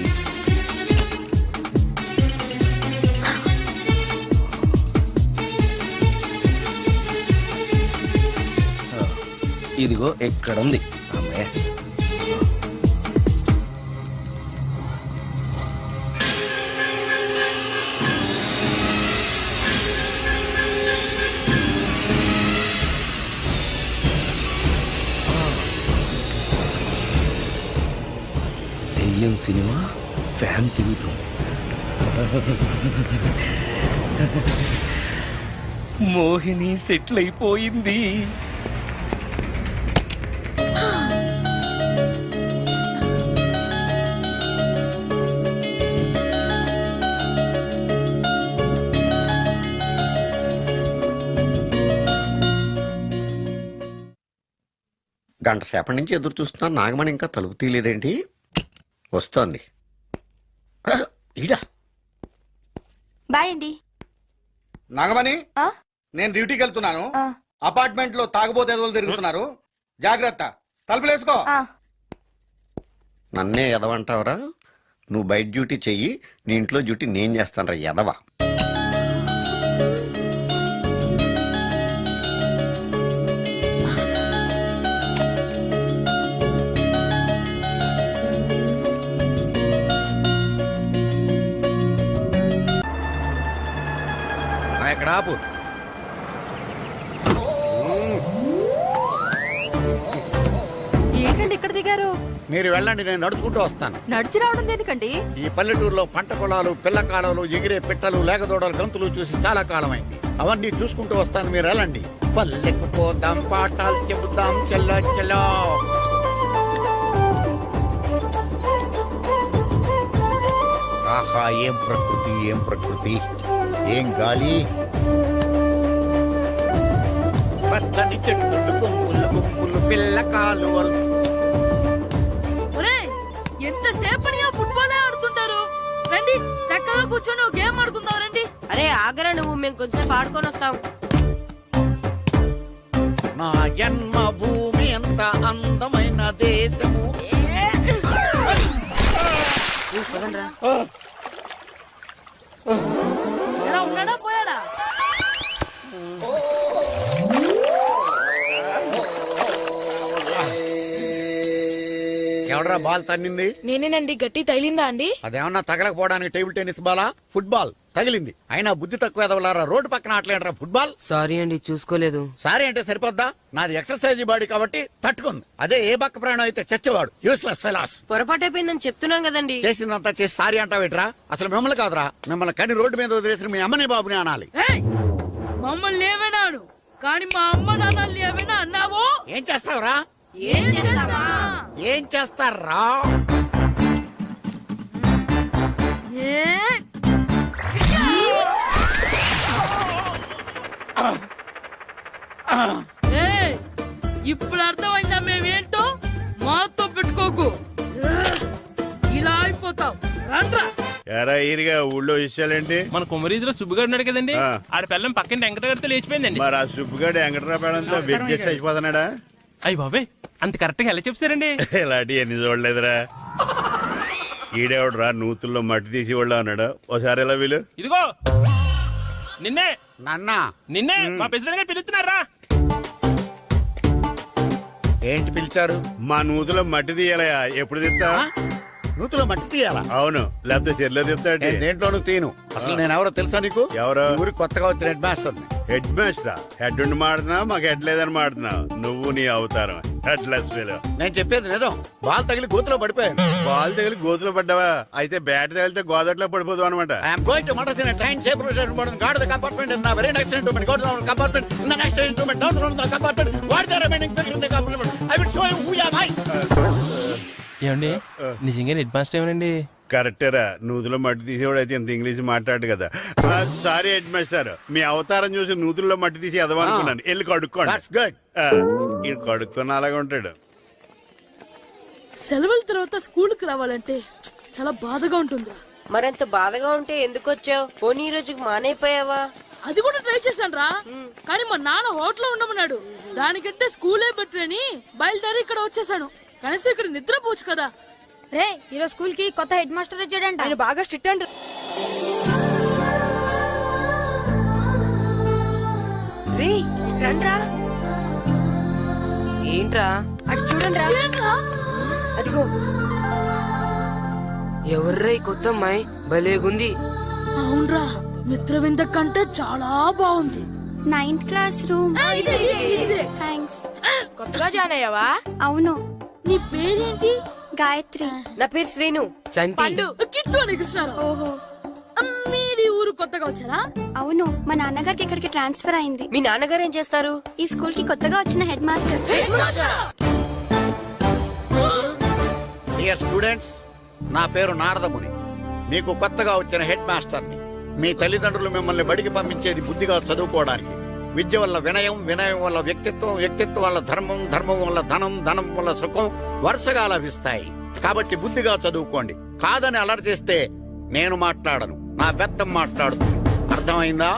ఇదిగో ఎక్కడుంది అమ్మే. దెయ్యం సినిమా ఫ్యాన్ తిరుగుతుంది. మోహిని సెటిల్ అయిపోయింది. గంట సేపటి నుంచి ఎదురు చూస్తున్నా నాగమణి ఇంకా తలుపు తీయలేదేంటి? వస్తోంది. ఈడా బాయ్ అండి. నాగమణి, ఆ? నేను డ్యూటీకి వెళ్తున్నాను. ఆ. అపార్ట్మెంట్ లో తాగుబోతే ఎదవలు తిరుగుతున్నారు. జాగ్రత్త, తలుపులేసుకో. నన్నే ఎదవంటావురా? నువ్వు బయట డ్యూటీ చెయ్యి, నీ ఇంట్లో డ్యూటీ నేను చేస్తాను రా ఎదవా. ఇక్కడ ఆపు. ఏంటండి ఇక్కడ దిగారు? మీరు వెళ్ళండి, నేను నడుచుకుంటూ వస్తాను. నడిచి రావడం దేనికండి? ఈ పల్లెటూరులో పంట పొలాలు, పిల్ల కాలువలు, ఎగిరే పిట్టలు, లేగదోడలు, గంతులు చూసి చాలా కాలమైంది. అవన్నీ చూసుకుంటూ వస్తాను, మీరు వెళ్ళండి. పల్లెకు పోదాం, పాఠాలు చెబుతాం, చెల్లో చెల్లో. ఆహా, ఏం ప్రకృతి, ఏం ప్రకృతి, ఏం గాలి. పచ్చని చెట్లు, గుంపులు గుంపులు, పిల్ల కాలువలు. ఎంతసేపని ఫుట్బాల్ ఆడుతుంటారు? రండి చక్కగా కూర్చొని ఒక గేమ్ ఆడుకుందాం రండి. అరే ఆగరా నువ్వు, మేము కొంచెం ఆడుకొని వస్తాం. నా జన్మ భూమి ఎంత అందమైన దేశము. ఎలా ఉన్నాడా పోయాడా? ఎవడరా బాల్ తన్నింది? నేనేనండి. గట్టి తగిలిందా అండి? అదేమన్నా తగలకపోవడానికి టేబుల్ టెన్నిస్ బాలా, ఫుట్బాల్ తగిలింది. అయినా బుద్ధి తక్కువ ఎదవలారా, రోడ్డు పక్కన ఆటలేడరా ఫుట్బాల్. సారీ అండి, చూసుకోలేదు. సారీ అంటే సరిపోద్దా? నాది ఎక్సర్సైజ్ బాడీ కాబట్టి తట్టుకుంది. అదే ఏ బక్క ప్రాణం అయితే చచ్చేవాడు. Useless fellas. పొరపాటు అయిపోయిందని చెప్తున్నాం కదండి. చేసిందంతా చేసి సారీ అంటావేట్రా? అసలు మిమ్మల్ని కాదురా, మిమ్మల్ని కని రోడ్డు మీద వదిలేసిన మీ అమ్మని బాబుని అనాలి. ఏయ్! మమ్మల్ని ఏమైనాను కానీ మా అమ్మ నాన్నల్ని ఏమైనా అన్నావో? ఏం చేస్తావురా? ఏం చేస్తావా? ఏం చేస్తారా? ఏయ్! ఇప్పుడు అర్థమైందా మేమేంటో? మాతో పెట్టుకోకు, ఇలా అయిపోతాం. రండ్రా. ఎరా ఈరిగా ఊళ్ళో విషయాలేంటి? మన కుమరీధిలో సుబ్బుగాడు ఉన్నాడు కదండి, ఆ. ఆడ పిల్లం పక్కన వెంకటగారితో లేచిపోయిందండి. మరి ఆ సుబ్బుగాడు వెంకటరాపేడంతో వెజ్జెస్ అయిపోతున్నాడా? అయ్యి బాబాయ్, అంత కరెక్ట్ గా ఎలా చెప్తారండి? ఇలాంటి ఎన్ని చూడలేదురా. ఈడేవడరా నూతుల్లో మట్టి తీసి వాళ్ళు అన్నాడు. ఓసారి ఎలా వీలు? ఇదిగో నిన్నే నాన్న నిన్నే మా ప్రెసిడెంట్ గారు పిలుస్తున్నారా? ఏంటి పిలిచారు? మా నూతులో మట్టి తీయాలయా. ఎప్పుడు తీస్తా? నూతులో మట్టి తీయాలా? అవును, లేకపోతే చెర్లో తీస్తాడు. నేను దేంట్లోనూ తీను. అసలు నేను ఎవరో తెలుసా నీకు? ఎవరు? ఊరికి కొత్తగా వచ్చిన head master. Head master? Head ఉండి మాడుతున్నావు, మాకు హెడ్ లేదని మాడుతున్నావు. నువ్వు నీ అవతారం హెడ్ లెస్ ఫెలో. నేను చెప్పేది నిజం. బాల్ తగిలి గోతులో పడిపోయాను. బాల్ తగిలి గోతులో పడ్డావా? అయితే బ్యాట్ తగిలితే గోదట్లో పడిపోదు అనమాట. I'm going to Madras in train separation board guard the compartment in the very next instrument go to the compartment in the next instrument down to the compartment what the remaining thing in the compartment I will show you who you are. ఏమండి నిజంగా head master ఏమనండి? కరెక్టేరా, నూతులో మట్టి తీసేవాడు అయితే ఇంత English మాట్లాడు కదా. Sorry head master, మీ అవతారం చూసి నూతుల్లో మట్టి తీసి ఎదవనుకున్నాను. వెళ్ళి కడుక్కోండి. That's good. ఈడు కడుక్కొని అలాగే ఉంటాడు. సెలవుల తర్వాత స్కూల్ కి రావాలంటే చాలా బాధగా ఉంటుందిరా. మరంత బాధగా ఉంటే ఎందుకు వచ్చావు? పోనీ ఈ రోజుకి మానైపోయావా? అది కూడా ట్రై చేశాను రా, కానీ మా నాన్న హోటల్లో ఉండమన్నాడు. దానికంటే స్కూలే బెటర్ అని బయలుదేరి ఇక్కడ వచ్చేసాను. కనీసం ఇక్కడ నిద్రపోవచ్చు కదా. రే, ఈరోజు స్కూల్ కి కొత్త హెడ్ మాస్టర్ వచ్చాడంట. ఆయన బాగా స్ట్రిక్ట్ అంట. రే రండ్రా. ఏంట్రా అటు చూడండి రా. అదిగో ఎవర్రా ఈ కొత్త అమ్మాయి? భలేగుంది. అవునరా, మిత్రవింద కంటే చాలా బాగుంది. 9th class room. థ్యాంక్స్. కొత్తగా జాయిన్ అయ్యావా? అవును. నీ పేరేంటి? గాయత్రి. నా పేరు శ్రీను. చంటి. కిట్టు అని కృష్ణారావు. ఓహో. మీరు ఊరు కొత్తగా వచ్చారా? అవును, మా నాన్నగారికి ఇక్కడికి ట్రాన్స్ఫర్ అయింది. మీ నాన్నగారు ఏం చేస్తారు? ఈ స్కూల్ కి కొత్తగా వచ్చిన హెడ్ మాస్టర్. డియర్ స్టూడెంట్స్, నా పేరు నారదముని. మీకు కొత్తగా వచ్చిన హెడ్ మాస్టర్ని. మీ తల్లిదండ్రులు మిమ్మల్ని బడికి పంపించేది బుద్ధిగా చదువుకోవడానికి. విద్య వల్ల వినయం, వినయం వల్ల వ్యక్తిత్వం, వ్యక్తిత్వం వల్ల ధర్మం, ధర్మం వల్ల ధనం, ధనం వల్ల సుఖం వరుసగా లభిస్తాయి. కాబట్టి బుద్ధిగా చదువుకోండి. కాదని అలర్ చేస్తే నేను మాట్లాడను, నా బెత్తం మాట్లాడుతుంది. అర్థమైందా?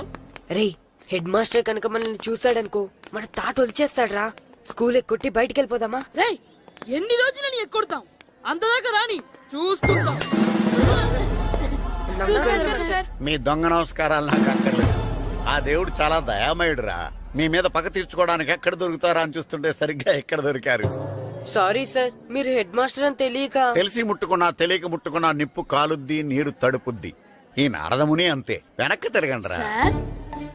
రే హెడ్ మాస్టర్ కనుక మనల్ని చూసాడనుకో మన తాట వచ్చేస్తాడ్రా. స్కూల్ కొట్టి బయటికి వెళ్ళిపోదామా? రేయ్ ఎన్ని రోజులని ఎక్కొడతాం, అంతదాకా రాని చూసుకుంటాం. మీ దొంగ నమస్కారాలు నాకు అక్కర్లేదు. ఆ దేవుడు చాలా దయామయుడురా. మీ మీద పగ తీర్చుకోవడానికి ఎక్కడ దొరుకుతారా అని చూస్తుంటే సరిగ్గా ఎక్కడ దొరికారు. సారీ సార్, మీరు హెడ్ మాస్టర్ అని తెలియక. తెలిసి ముట్టుకున్నా తెలియక ముట్టుకున్నా నిప్పు కాలుద్ది, నీరు తడుపుద్ది. ఈ నారదముని అంతే. వెనక్కి తిరగండిరా. సార్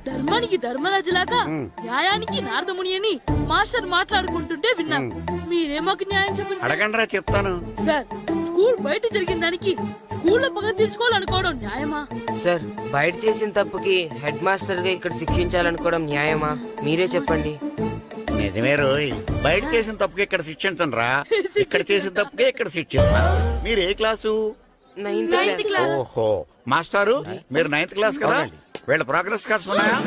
ధర్మానికి ధర్మరాజులాగా న్యాయానికి నారదముని అని మాస్టర్ మాట్లాడుకుంటుంటే విన్నాం. మీరే మాకు న్యాయం చెప్పండి సార్. అడగండిరా, చెప్తాను. సార్ స్కూల్ బయట జరిగిన దానికి స్కూల్లో పగ తీర్చుకోవాలనుకోవడం న్యాయమా? సార్ బయట చేసిన తప్పుకి హెడ్ మాస్టర్ గా ఇక్కడ శిక్షించాలనుకోవడం న్యాయమా? మీరే చెప్పండి. నిజమే రోయ్, బయట చేసిన తప్పుకి ఇక్కడ శిక్షించండి రా. ఇక్కడ చేసిన తప్పుకే ఇక్కడ శిక్షిస్తున్నారు. మీరు ఏ క్లాసు? 9th class. ఓహో, మాస్టారు మీరు 9th క్లాస్ కదా? వీళ్ళ ప్రోగ్రెస్ కార్డ్స్ ఉన్నాయా?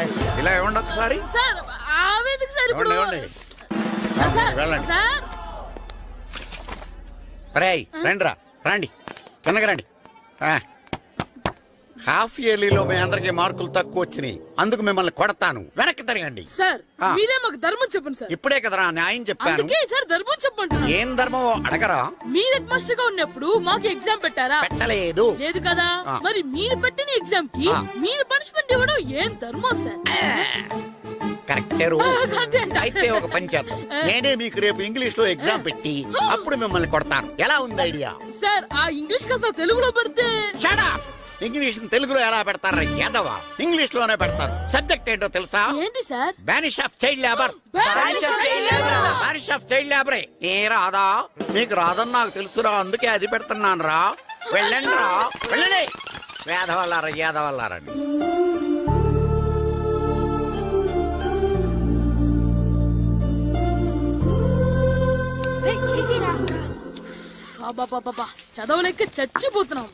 ఇలా ఇవ్వండి ఒకసారి. సార్ ఆవేదకు సార్ ఇప్పుడు ఇవ్వండి. వెళ్ళండి. సార్ రేయ్ రండిరా, రండి కిందకి రండి. హాఫ్ ఇయర్లీలో మీ అందరికి మార్కులు తక్కువ వచ్చినాయి, అందుకు మిమ్మల్ని కొడతాను. వెనక్కి తిరగండి. సార్ మీరే మాకు ధర్మం చెప్పండి సార్. ఇప్పుడే కదరా న్యాయం చెప్పాను. అందుకే సార్ ధర్మం చెప్పండి. ఏం ధర్మమో అడగరా? మీరు హెడ్ మాస్టర్ గా ఉన్నప్పుడు మాకు ఎగ్జామ్ పెట్టారా? పెట్టలేదు. లేదు కదా. మరి మీరు పెట్టిన ఎగ్జామ్ కి మీరు పనిష్మెంట్ ఇవ్వడం ఏం ధర్మం సార్? కరెక్టే రో. అయితే ఒక పని చేద్దాం, నేనే మీకు రేపు ఇంగ్లీష్ లో ఎగ్జామ్ పెట్టి అప్పుడు మిమ్మల్ని కొడతాను. ఎలా ఉంది ఐడియా? సార్ ఆ ఇంగ్లీష్ కాస్త తెలుగులో పెడితే. Shut up. ఇంగ్లీష్ తెలుగులో ఎలా పెడతారా యాదవా? ఇంగ్లీష్ లోనే పెడతారు. సబ్జెక్ట్ ఏంటో తెలుసా? ఏంటి sir? Banish of child labour. Banish of child లేబరే. ఏ రాదా? మీకు రాదని నాకు తెలుసురా, అందుకే అది పెడుతున్నాను రా. వెళ్ళండి రా, వెళ్ళండి. వేదవల్లారా, యాదవల్లారండి. బాబా చదవలేక చచ్చిపోతున్నాం.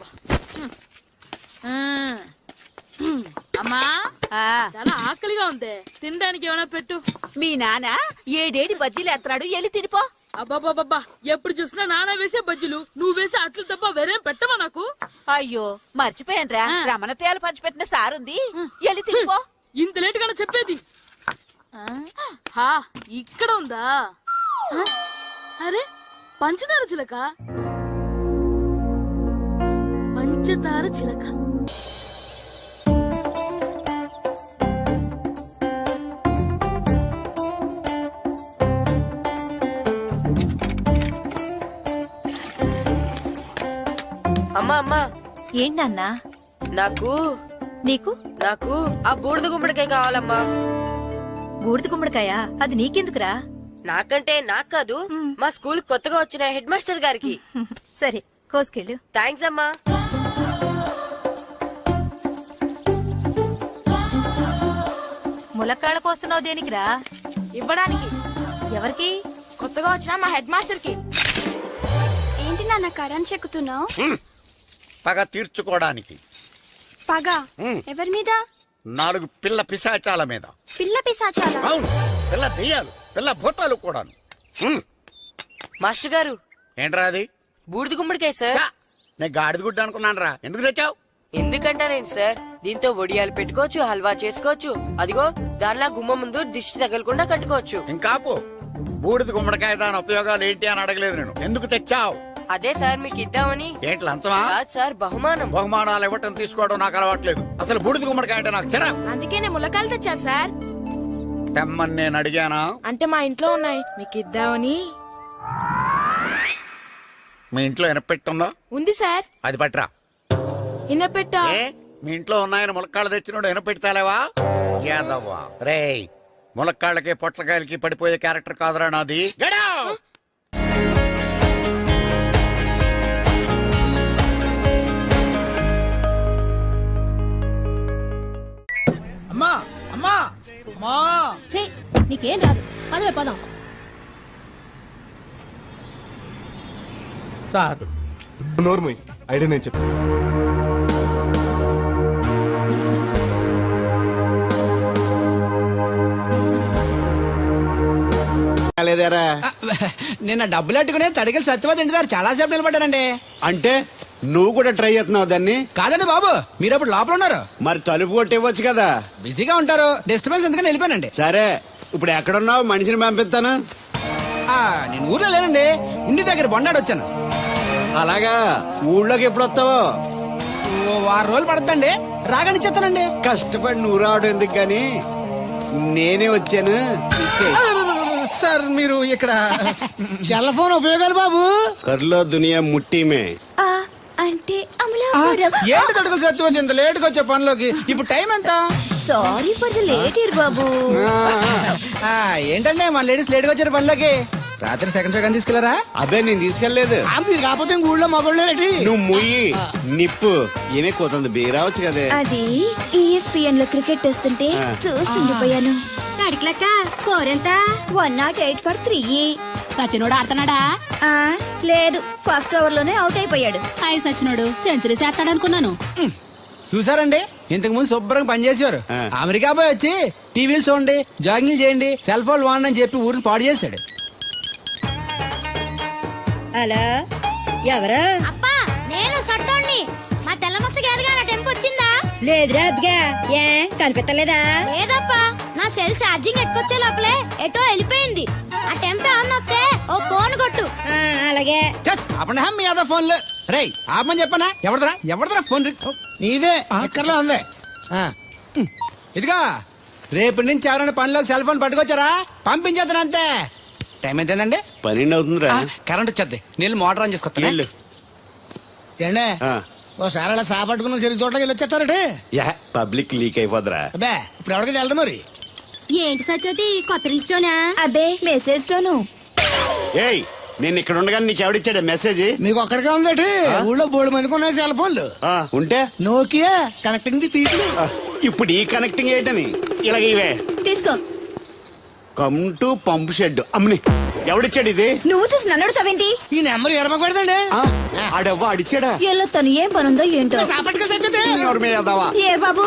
అమ్మా చాలా ఆకలిగా ఉంది, తినడానికి ఏమైనా పెట్టు. మీ నాన్న ఏడేడి బజ్జీలు ఎత్తాడు, ఎల్లి తినిపో. అబ్బాబాబా ఎప్పుడు చూసినా నాన్న వేసే బజ్జీలు, నువ్వు వేసే అట్లు తప్ప వేరేం పెట్టవా నాకు? అయ్యో మర్చిపోయానురా, రమణ తేలు పంచిపెట్టిన సారుంది, ఎల్లి తినిపో. ఇంత లేట్ గా చెప్పేది. ఇక్కడ ఉందా? అరే పంచదార చిలక, పంచదార చిలక. అమ్మా అమ్మా. ఏంటన్నా? నాకు నీకు నాకు ఆ బూడిద గుమ్మడికాయ కావాలమ్మా. బూడిద గుమ్మడికాయ? అది నీకెందుకురా? నాకంటే నాకు కాదు, మా స్కూల్ కొత్తగా వచ్చిన హెడ్ మాస్టర్ గారికి. సరే కోసుకెళ్ళు. థ్యాంక్స్ అమ్మా. ములక్కాళ్ళ కోస్తున్నావు దేనికిరా? ఇవ్వడానికి. ఎవరికి? కొత్తగా వచ్చిన మా హెడ్ మాస్టర్ కి. ఏంటి నాన్న కరెంట్ చెక్కుతున్నావు? పగ తీర్చుకోవడానికి. పగ ఎవరి మీద? 4 పిల్ల పిశాచాల మీద. పిల్ల పిశాచాలా? అవును, పిల్ల దెయ్యాలు, పిల్ల భూతాలు కూడాను. మాస్టర్ గారు. ఏంట్రా అది? బూడిద గుమ్మడికాయ సార్. నేను గాడిద గుడ్డ అనుకున్నాను రా. ఎందుకు తెచ్చావు? ఎందుకంటారేంటి సార్, దీంతో వడియాలు పెట్టుకోవచ్చు, హల్వా చేసుకోవచ్చు. అదిగో దానిలా గుమ్మ ముందు దిష్టి తగలకుండా కట్టుకోవచ్చు. ఇంకాపు, బూడిద గుమ్మడికాయ దాని ఉపయోగాలు ఏంటి అని అడగలేదు నేను. ఎందుకు తెచ్చావు? అదే సార్ మీకు ఇద్దామని. ఏంటి లంచమా? కాదు సార్, బహుమానం. బహుమానాలు ఇవ్వటం తీసుకోవడం నాకు అలవాట్లేదు. అసలు బూడిద గుమ్మడికాయ అంటే నాకు చిరా. అందుకే నేను ములకాయలు తెచ్చాను సార్. తెమ్మని నేను అడిగానా? అంటే మా ఇంట్లో ఉన్నాయి, మీకు ఇద్దామని. మీ ఇంట్లో ఎనపెట్టుందా? ఉంది సార్. అది పట్రా. ఇన్నపెట్టా? ఏ మీ ఇంట్లో ఉన్నాయని ములక్కాళ్ళు తెచ్చినోడు ఎనపెడతాలేవా? యాదవ్వా రేయ్, ములక్కాళ్ళకి పొట్లకాయలకి పడిపోయే క్యారెక్టర్ కాదురా నాది. అమ్మా అమ్మా అమ్మా. నీకేం రాదు, పదవే పదం. సార్ నోర్మోయ్, ఐడియా నేను చెప్పు. రాలేదారా? నిన్న డబ్బులు అట్టుకునే తడికలు సత్యవతి ఇంటి దగ్గర చాలా సేపు నిలబడ్డానండి. అంటే నువ్వు కూడా ట్రై చేస్తున్నావు దాన్ని? కాదండి బాబు, మీరు అప్పుడు లోపల ఉన్నారు. మరి తలుపు కొట్టివ్వచ్చు కదా. బిజీగా ఉంటారు, డిస్టర్బెన్స్ ఎందుకని వెళ్ళిపోయానండి. సరే ఇప్పుడు ఎక్కడున్నావు? మనిషిని పంపిస్తాను. నేను ఊర్లో లేనండి, ఉండి దగ్గర బొండాడు వచ్చాను. అలాగా, ఊళ్ళోకి ఎప్పుడు వస్తావో? ఓ 6 రోజులు పడుతుందండి, రాగానే చెప్తానండి. కష్టపడి నువ్వు రావడం ఎందుకు గాని నేనే వచ్చాను. సార్ మీరు ఇక్కడ సెల్ ఫోన్ ఉపయోగాలు బాబు. కర్లో దునియా ముట్టిమే. అంటే ఏంటి తడుకలు సత్యవతి ఇంత లేట్ గా వచ్చే పనిలోకి? ఇప్పుడు టైం ఎంత? Sorry for the late year బాబు. ఏంటంటే మన లేడీస్ లేట్ గా వచ్చారు పనిలోకి. రాత్రి సెకండ్ షో కానీ తీసుకెళ్లారా? అదే నేను తీసుకెళ్లేదు. మీరు కాకపోతే ఊళ్ళో మగోళ్ళేటి. నువ్వు ముయ్యి నిప్పు ఏమే కోతుంది బీరావచ్చు కదే. అది ESPN లో క్రికెట్ టెస్తుంటే చూస్తుండిపోయాను. స్కోర్ ఎంత? 108 for 3. సచినోడు ఆడుతున్నాడా? లేదు, ఫస్ట్ ఓవర్ లోనే అవుట్ అయిపోయాడు. హాయ్ సచినోడు సెంచరీ చేస్తాడనుకున్నాను. చూసారండి, ఇంతకు ముందు శుభ్రంగా పనిచేసేవారు. అమెరికా పోయి వచ్చి టీవీలు చూడండి, జాగింగ్ చేయండి, సెల్ ఫోన్ వాడండి అని చెప్పి ఊరిని పాడు చేశాడు. అలా ఎవరా? అబ్బా నేను సట్టోణ్ణి. మా తెల్లమచ్చ గారిగా నా టెంపు వచ్చిందా? లేదురా అబ్బగా, ఏ కనిపెట్టలేదా? లేదప్పా, నా సెల్ ఛార్జింగ్ ఎక్కొచ్చే లోపలే ఎటో వెళ్ళిపోయింది. ఆ టెంపే అన్నొస్తే ఓ ఫోన్ కొట్టు. అలాగే. అప్పుడు మీ అదా ఫోన్లు రేయ్ ఆపమని చెప్పనా? ఎవరిదరా ఫోన్? నీదే ఎక్కర్లో ఉంది. ఇదిగా రేపటి నుంచి ఎవరైనా పనిలోకి సెల్ ఫోన్ పట్టుకొచ్చారా పంపించేద్దాను అంతే. టైం ఎంతేనండి? 12 అవుతుందిరా. కరెంట్ వచ్చేది, నీళ్ళు మోటార్ ఆన్ చేసుకొస్తా. ఏండే ఓసారి అలా సాపట్టుకున్న సరి చోట్లకి వెళ్ళి వచ్చేస్తారటే. Public leak అయిపోద్రా. అబ్బే ఇప్పుడు ఎవరికి వెళ్దాం మరి? ఏంటి సత్యవతి, కొత్త రింగ్స్టోనా? అబ్బే మెసేజ్ స్టోను. ఏయ్ నేను ఇక్కడ ఉండగానే నీకు ఎవడిచ్చాడు మెసేజ్? మీకు ఒక్కడికే ఉందటి, ఊళ్ళో 3 మందికి ఉన్నాయి సెల్ ఫోన్లు. ఉంటే నోకియా కనెక్టింగ్ ది పీపుల్. ఇప్పుడు ఈ కనెక్టింగ్ ఏంటని ఇలాగ ఇవే తీసుకో. Come to pump shed. అమ్మని ఎవడిచ్చాడు ఇది? నువ్వు చూసి నన్ను అడుగుతావేంటి? ఈ నెంబర్ ఎరమకూడదండి. ఆడవ్వ అడిచాడా? ఎల్లో తను ఏం పనుందో ఏంటో. ఏ బాబు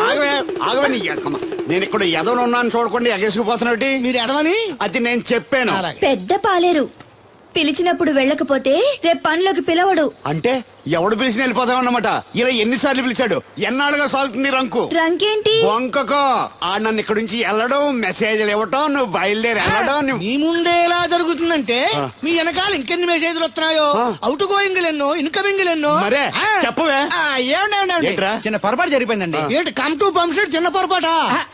ఆగవే నీ ఎక్కమ్మ. నేను ఇక్కడ ఎదవను ఉన్నాను చూడకుండా ఎగేసుకుపోతున్నాడు. మీరు ఎదవని అది నేను చెప్పాను. పెద్ద పాలేరు పిలిచినప్పుడు వెళ్ళకపోతే రేపు పనిలోకి పిలవడు. అంటే ఎవడు పిలిచిన వెళ్ళిపోతామన్నమాట. ఇలా ఎన్నిసార్లు పిలిచాడు? ఎన్నాళ్ళుగా సాగుతుంది రంకు. రంకేంటి? వంకకో ఆ నన్ను ఇక్కడ నుంచి వెళ్ళడం, మెసేజ్లు ఇవ్వటం, నువ్వు బయలుదేరి వెళ్ళడం. మీ ముందే ఎలా జరుగుతుందంటే మీ వెనకాల ఇంకెన్ని మెసేజ్లు వస్తున్నాయో. అవుట్ గోయింగ్ ఎన్నో, ఇన్కమింగ్ ఎన్నో. మరే చెప్పవే. చిన్న పొరపాటు జరిగిపోయిందండి. ఏంటి కమ్ టు పంప్ షెడ్ చిన్న పొరపాట?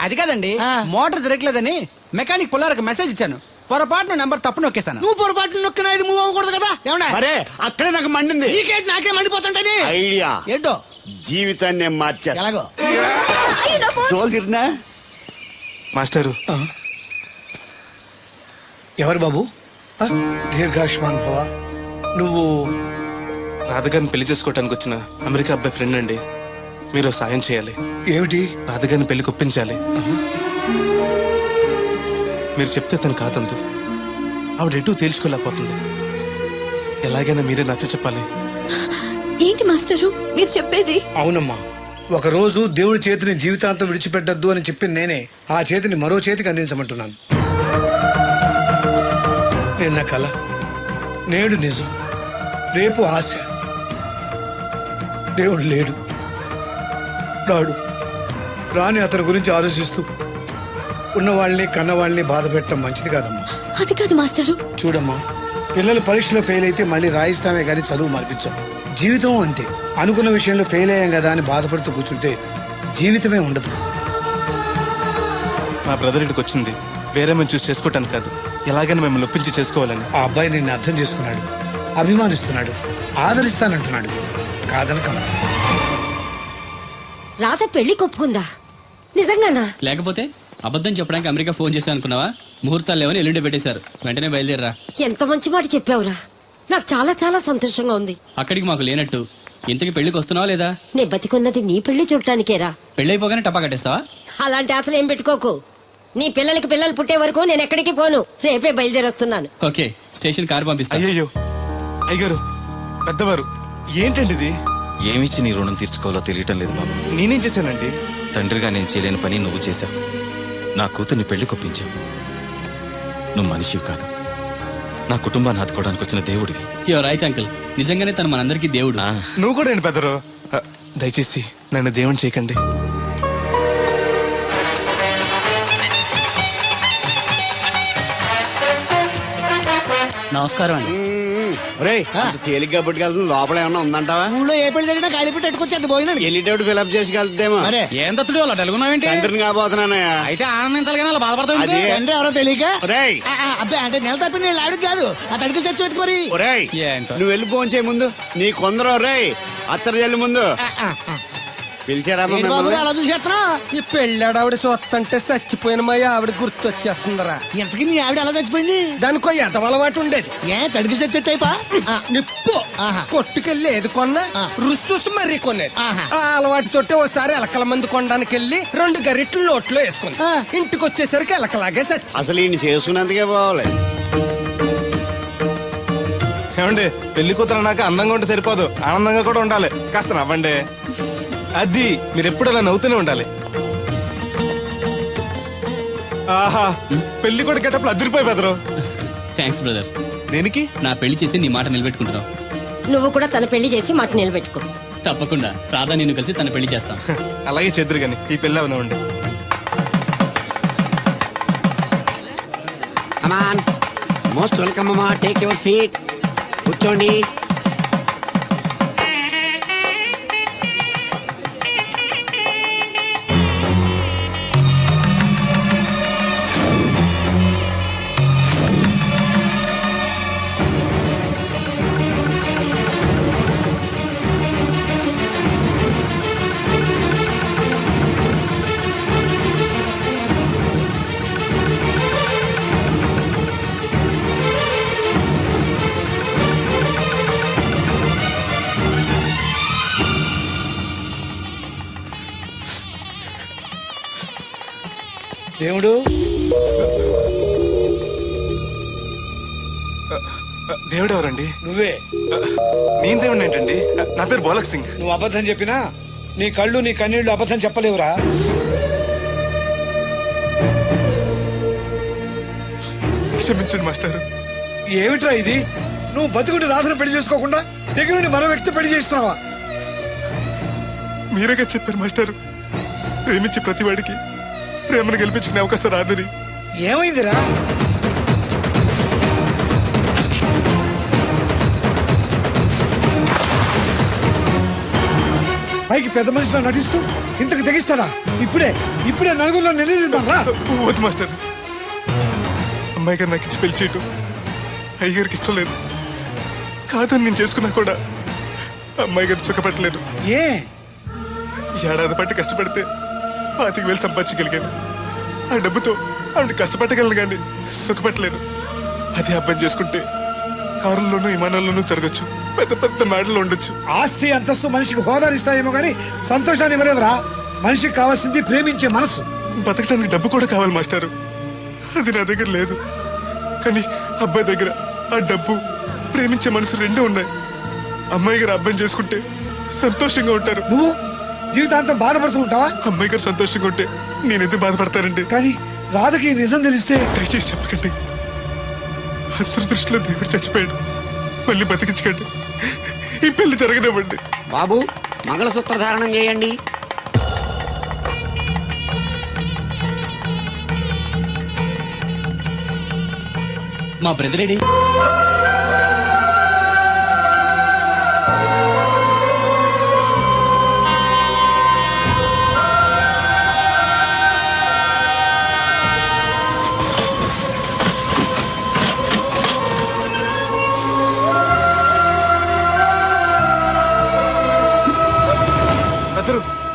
అది కాదండి, మోటార్ తిరగలేదని మెకానిక్ పుల్లారకు మెసేజ్ ఇచ్చాను. పొరపాటున నెంబర్ తప్పు నొక్కేసాను. నువ్వు పొరపాటు నొక్కినా ఇది మూవ్ అవ్వకూడదు కదా. ఏమన్నా మరే అక్కడే నాకు మండింది. నీకేంటి నాకే మండిపోతుంటని ఐడియా ఏంటో జీవితాన్ని మార్చేస్తా. ఎలాగో జోలు తిరిగినా మాస్టరు. ఎవరు బాబు? దీర్ఘాయుష్మాన్ భవ. నువ్వు రాధగారిని పెళ్లి చేసుకోవటానికి వచ్చిన అమెరికా అబ్బాయి ఫ్రెండ్ అండి. మీరు సాయం చేయాలి. ఏమిటి? రాధగారిని పెళ్లికి ఒప్పించాలి. మీరు చెప్తే తను కాదందు. ఆవిడ ఎటూ తేల్చుకోలేకపోతుంది. ఎలాగైనా మీరే నచ్చ చెప్పాలి. ఏంటి మాస్టరు మీరు చెప్పేది? అవునమ్మా, ఒక రోజు దేవుడి చేతిని జీవితాంతం విడిచిపెట్టద్దు అని చెప్పింది నేనే. ఆ చేతిని మరో చేతికి అందించమంటున్నాను. నిన్న కల, నేడు నిజం, రేపు ఆశ. దేవుడు లేడు, రాడు. రాని అతని గురించి ఆలోచిస్తూ ఉన్న వాళ్ళని కన్న వాళ్ళని బాధ పెట్టడం మంచిది కాదమ్మా. అది కాదు మాస్టరు. చూడమ్మా, పిల్లలు పరీక్షలో ఫెయిల్ అయితే మళ్ళీ రాయిస్తామే కానీ చదువు మార్పించాం. జీవితం అంతే. అనుకున్న విషయంలో ఫెయిల్ అయ్యాం కదా అని బాధపడుతూ కూర్చుంటే జీవితమే ఉండదు. మా బ్రదర్ ఇక్కడికి వచ్చింది వేరే మేము చూసి చేసుకోవటానికి కాదు, ఎలాగైనా మిమ్మల్ని ఒప్పించి చేసుకోవాలని. ఆ అబ్బాయి నిన్ను అర్థం చేసుకున్నాడు, అభిమానిస్తున్నాడు, ఆదరిస్తానంటున్నాడు. కాదనకమ్మా. రాత పెళ్లి కొప్పుకుందా? నిజంగానా? లేకపోతే అబద్ధం చెప్పడానికి అమెరికా ఫోన్ చేశాను అనుకున్నావా? ముహూర్తాలు లేవని ఎల్లుండి పెట్టేశారు. వెంటనే బయలుదేరరా. ఎంత మంచి మాట చెప్పావురా. నాకు చాలా చాలా సంతోషంగా ఉంది. అక్కడికి మాకు లేనట్టు ఇంతకి పెళ్లికి వస్తున్నావా లేదా? నే బతికున్నది నీ పెళ్లి చూడటానికేరా. పెళ్ళైపోగానే టపా కట్టేస్తావా? అలాంటి ఆశలు ఏం పెట్టుకోకు. నీ పిల్లలకి పిల్లలు పుట్టే వరకు నేను ఎక్కడికి పోను. రేపే బయలుదేరొస్తున్నాను. ఓకే, స్టేషన్ కారు పంపిస్తా. అయ్యయ్యో అయ్యగారు, పెద్దవారు, ఏంటండి ఇది? ఏమిచ్చి నీ రుణం తీర్చుకోవాలో తెలియటం లేదు బాబు. నేనేం చేశానండి? తండ్రిగా నేను చేయలేని పని నువ్వు చేశావు. నా కూతుర్ని పెళ్లి కొప్పించావు. నువ్వు మనిషివి కాదు, నా కుటుంబాన్ని ఆదుకోవడానికి వచ్చిన దేవుడివి. యువర్ రైట్ అంకుల్, నిజంగానే తను మనందరికీ దేవుడు. నువ్వు కూడా ఏంటి పెద్దరు? దయచేసి నన్ను దేవుని చేయకండి. నమస్కారం అండి. తేలిగ్గా పుట్టుకెళ్తుంది, లోపల ఏమన్నా ఉందంటావా? ఊళ్ళో ఏ పెళ్లి జరిగినా కాళీ పెట్టి పెట్టుకొచ్చేది భోజనం. వెళ్ళేటప్పుడు ఫిలప్ చేసి వెళ్తేమో. ఏం తత్తుడు అలా డలుగున్నావేంటి? తండ్రిని కాబోతున్నానయ్యా. అయితే ఆనందించాలి కానీ అలా బాధపడతావు. అది తండ్రి ఎవరో తెలియక ఒరేయ్, అబ్బాయి అంటే నెల తప్పింది నేను ఆడికి కాదు ఆ తడికి చచ్చి వెతుకోరి. ఒరేయ్, ఏంటో. నువ్వు వెళ్ళి ఫోన్ చేయ ముందు. నీ కొందరు రేయ్ అత్తరు చెల్లి ముందు పిలిచారా ఏంటి బాబు అలా చూసేస్తున్నా? ఈ పెళ్ళాడావిడ సొత్తంటే చచ్చిపోయిన మా ఆవిడ గుర్తొచ్చేస్తుందరా. ఇంతకీ మీ ఆవిడ ఎలా చచ్చిపోయింది? దానికో ఎదవలవాటు ఉండేది. ఏ తడికి చచ్చి టైపా? నిప్పు కొట్టుకెళ్ళి ఏది కొన్నా రుస్సుస్ మరీ కొనేది. ఆహా. ఆ అలవాటుతోటే ఓసారి ఎలకల మందు కొనడానికి వెళ్ళి 2 గరిట్లు నోట్లో వేసుకుంది. ఇంటికి వచ్చేసరికి ఎలకలాగే చచ్చి. అసలు ఈయన చేసుకున్నందుకే పోవాలి. ఏమండి, పెళ్లి కూతురు నాకు అందంగా ఉంటే సరిపోదు, ఆనందంగా కూడా ఉండాలి. కాస్త నవ్వండి. అది మీరు ఎప్పుడు అలా నవ్వుతూనే ఉండాలి. ఆహా, పెళ్లి కూడా గెటప్పుడు అదిరిపోయి బెదరు. Thanks brother. దేనికి? నా పెళ్లి చేసి నీ మాట నిలబెట్టుకుంటున్నావు. నువ్వు కూడా తన పెళ్లి చేసి మాట నిలబెట్టుకో. తప్పకుండా రాధా నిన్ను కలిసి తన పెళ్లి చేస్తాం. అలాగే చెద్దురు గాని ఈ పెళ్లి అవనివ్వండి. అమాన్ మోస్ట్ వెల్కమ్ అమ్మా, టేక్ యువర్ సీట్, కూర్చోండి. దేవుడు దేవుడు ఎవరండి? నువ్వే. నేను దేవుడు ఏంటండి? నా పేరు బోలక్ సింగ్. నువ్వు అబద్ధం చెప్పినా నీ కళ్ళు నీ కన్నీళ్లు అబద్ధం చెప్పలేవురా. క్షమించండి మాస్టర్. ఏమిట్రా ఇది? నువ్వు బతుకుంటే రాత్రి పెళ్లి చేసుకోకుండా దగ్గర మరో వ్యక్తి పెళ్లి చేస్తున్నావా? మీరేగా చెప్పారు మాస్టర్, ప్రేమించే ప్రతివాడికి ప్రేమను గెలిపించుకునే అవకాశం రాదని. ఏమైందిరా? పైకి పెద్ద మనిషిలో నటిస్తూ ఇంతకు తెగిస్తాడా? ఇప్పుడే నలుగురిలో నిలదీద్దాంరా. వద్దు మాస్టర్, అమ్మాయి గారు నాకు ఇచ్చి పెళ్లి చేయటం అయ్యగారికి ఇష్టం లేదు. కాదని నేను చేసుకున్నా కూడా అమ్మాయి గారిని సుఖపెట్టలేదు. ఏ ఏడాది పట్టి కష్టపడితే 25,000 సంపాదించగలిగాను. ఆ డబ్బుతో ఆవిడ కష్టపట్టగలను కానీ సుఖపెట్టలేను. అదే అబ్బాయి చేసుకుంటే కారుల్లోనూ విమానాల్లోనూ జరగచ్చు, పెద్ద పెద్ద మేడలు ఉండొచ్చు. ఆస్తి అంతస్తు మనిషికి హోదానిస్తాయేమో కానీ సంతోషాన్ని ఇవ్వలేదురా. మనిషికి కావాల్సింది ప్రేమించే మనసు. బతకడానికి డబ్బు కూడా కావాలి మాస్టారు, అది నా దగ్గర లేదు. కానీ అబ్బాయి దగ్గర ఆ డబ్బు, ప్రేమించే మనసు రెండూ ఉన్నాయి. అమ్మాయి గారు అబ్బాయిని చేసుకుంటే సంతోషంగా ఉంటారు. నువ్వు జీవితాంతం బాధపడుతూ ఉంటావా? అమ్మాయి గారు సంతోషంగా ఉంటే నేనెందుకు బాధపడతానండి? కానీ రాధకి నిజం తెలిస్తే. దయచేసి చెప్పకండి. అందరి దృష్టిలో దేవుడు చచ్చిపోయాడు, మళ్ళీ బతికించకండి. ఈ పెళ్లి జరగనివ్వండి. బాబు, మంగళసూత్ర ధారణం చేయండి. మా బ్రదర్ ఏడి?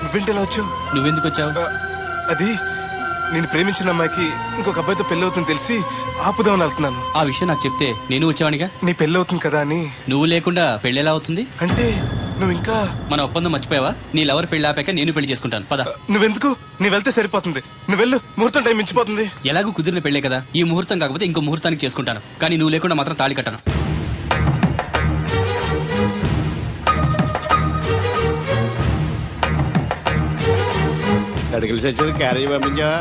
నువ్వేంటి వచ్చావు? నువ్వెందుకు వచ్చావు? అది నేను ప్రేమించిన అమ్మాయికి ఇంకొక అబ్బాయితో పెళ్లి అవుతుందని తెలిసి ఆపుదామని వెళ్తున్నాను. ఆ విషయం నాకు చెప్తే నేను వచ్చావనిగా. నీ పెళ్లి అవుతుంది కదా అని. నువ్వు లేకుండా పెళ్లి ఎలా అవుతుంది? అంటే నువ్వు ఇంకా మన ఒప్పందం మర్చిపోయావా? నీ లవర్ పెళ్లి ఆపాక నేను పెళ్లి చేసుకుంటాను. పద. నువ్వెందుకు? నీ వెళ్తే సరిపోతుంది. నువ్వు వెళ్ళు, ముహూర్తం టైం మించిపోతుంది. ఎలాగూ కుదిరిన పెళ్లే కదా, ఈ ముహూర్తం కాకపోతే ఇంకో ముహూర్తానికి చేసుకుంటాను. కానీ నువ్వు లేకుండా మాత్రం తాళి కట్టను. అడిగిలి సచ్చేది క్యారేజ్ పంపించావా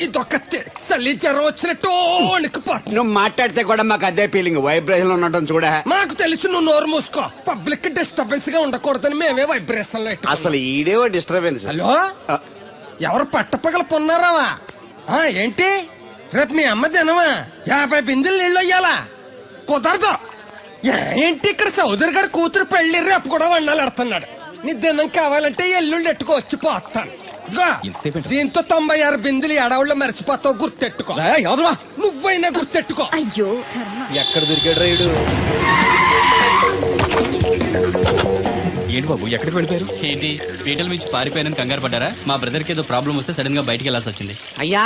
ఇదొక చలి జ్వరం వచ్చినట్టు వణికిపోతుంది. నువ్వు మాట్లాడితే కూడా మాకు అదే ఫీలింగ్ వైబ్రేషన్ ఉండటం చూడ. మాకు తెలుసు, నువ్వు నోరు మూసుకో. పబ్లిక్ డిస్టర్బెన్స్ గా ఉండకూడదని మేమే వైబ్రేషన్ లో అసలు ఈడేవో డిస్టర్బెన్స్. హలో, ఎవరు పట్టపగల పొన్నారావా? ఏంటి రేపు మీ అమ్మ జనమా 50 బిందెలు నీళ్ళు అయ్యాలా? కుదరదు. ఏంటి ఇక్కడ సోదరి గారి కూతురు పెళ్లి రేపు కూడా వండాలి ఎడుతున్నాడు. నీ దినం కావాలంటే ఎల్లుండి ఎట్టుకో వచ్చి పోతాను. దీంతో 96 బిందెలు ఎడవుళ్ళు మరిచిపోతావు, గుర్తెట్టుకో. నువ్వైనా గుర్తెట్టుకో. అయ్యో ఎక్కడ దొరికాడు రైడు? ఏంటి బాబు, ఎక్కడికి వెళ్ళిపోయారు? ఏంటి పీటల నుంచి పారిపోయానని కంగారు పడ్డారా? మా బ్రదర్కి ఏదో ప్రాబ్లం వస్తే సడన్ గా బయటికి వెళ్ళాల్సి వచ్చింది. అయ్యా,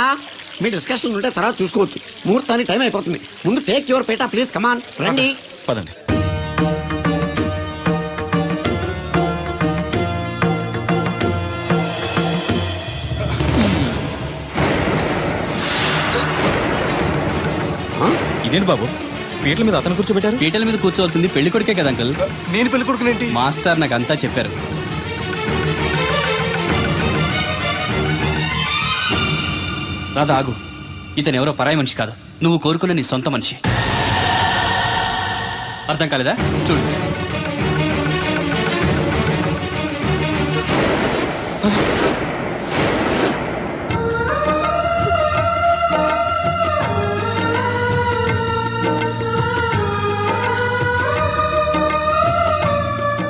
మీ డిస్కషన్ ఉంటే తర్వాత చూసుకోవచ్చు. ముహూర్తానికి టైం అయిపోతుంది. ముందు టేక్ యువర్ పేటా ప్లీజ్. కమాన్ రండి. పదండి. ఇదేంటి బాబు, పీటల మీద అతను కూర్చోబెట్టారు? పీటల మీద కూర్చోవలసింది పెళ్లి కొడుకే కదా అంకుల్. నేను పెళ్లి కొడుకునేంటి? మాస్టర్ నాకు అంతా చెప్పారు. రాధా ఆగు, ఇతను ఎవరో పరాయి మనిషి కాదు, నువ్వు కోరుకున్న నీ సొంత మనిషి. అర్థం కాలేదా? చూడు.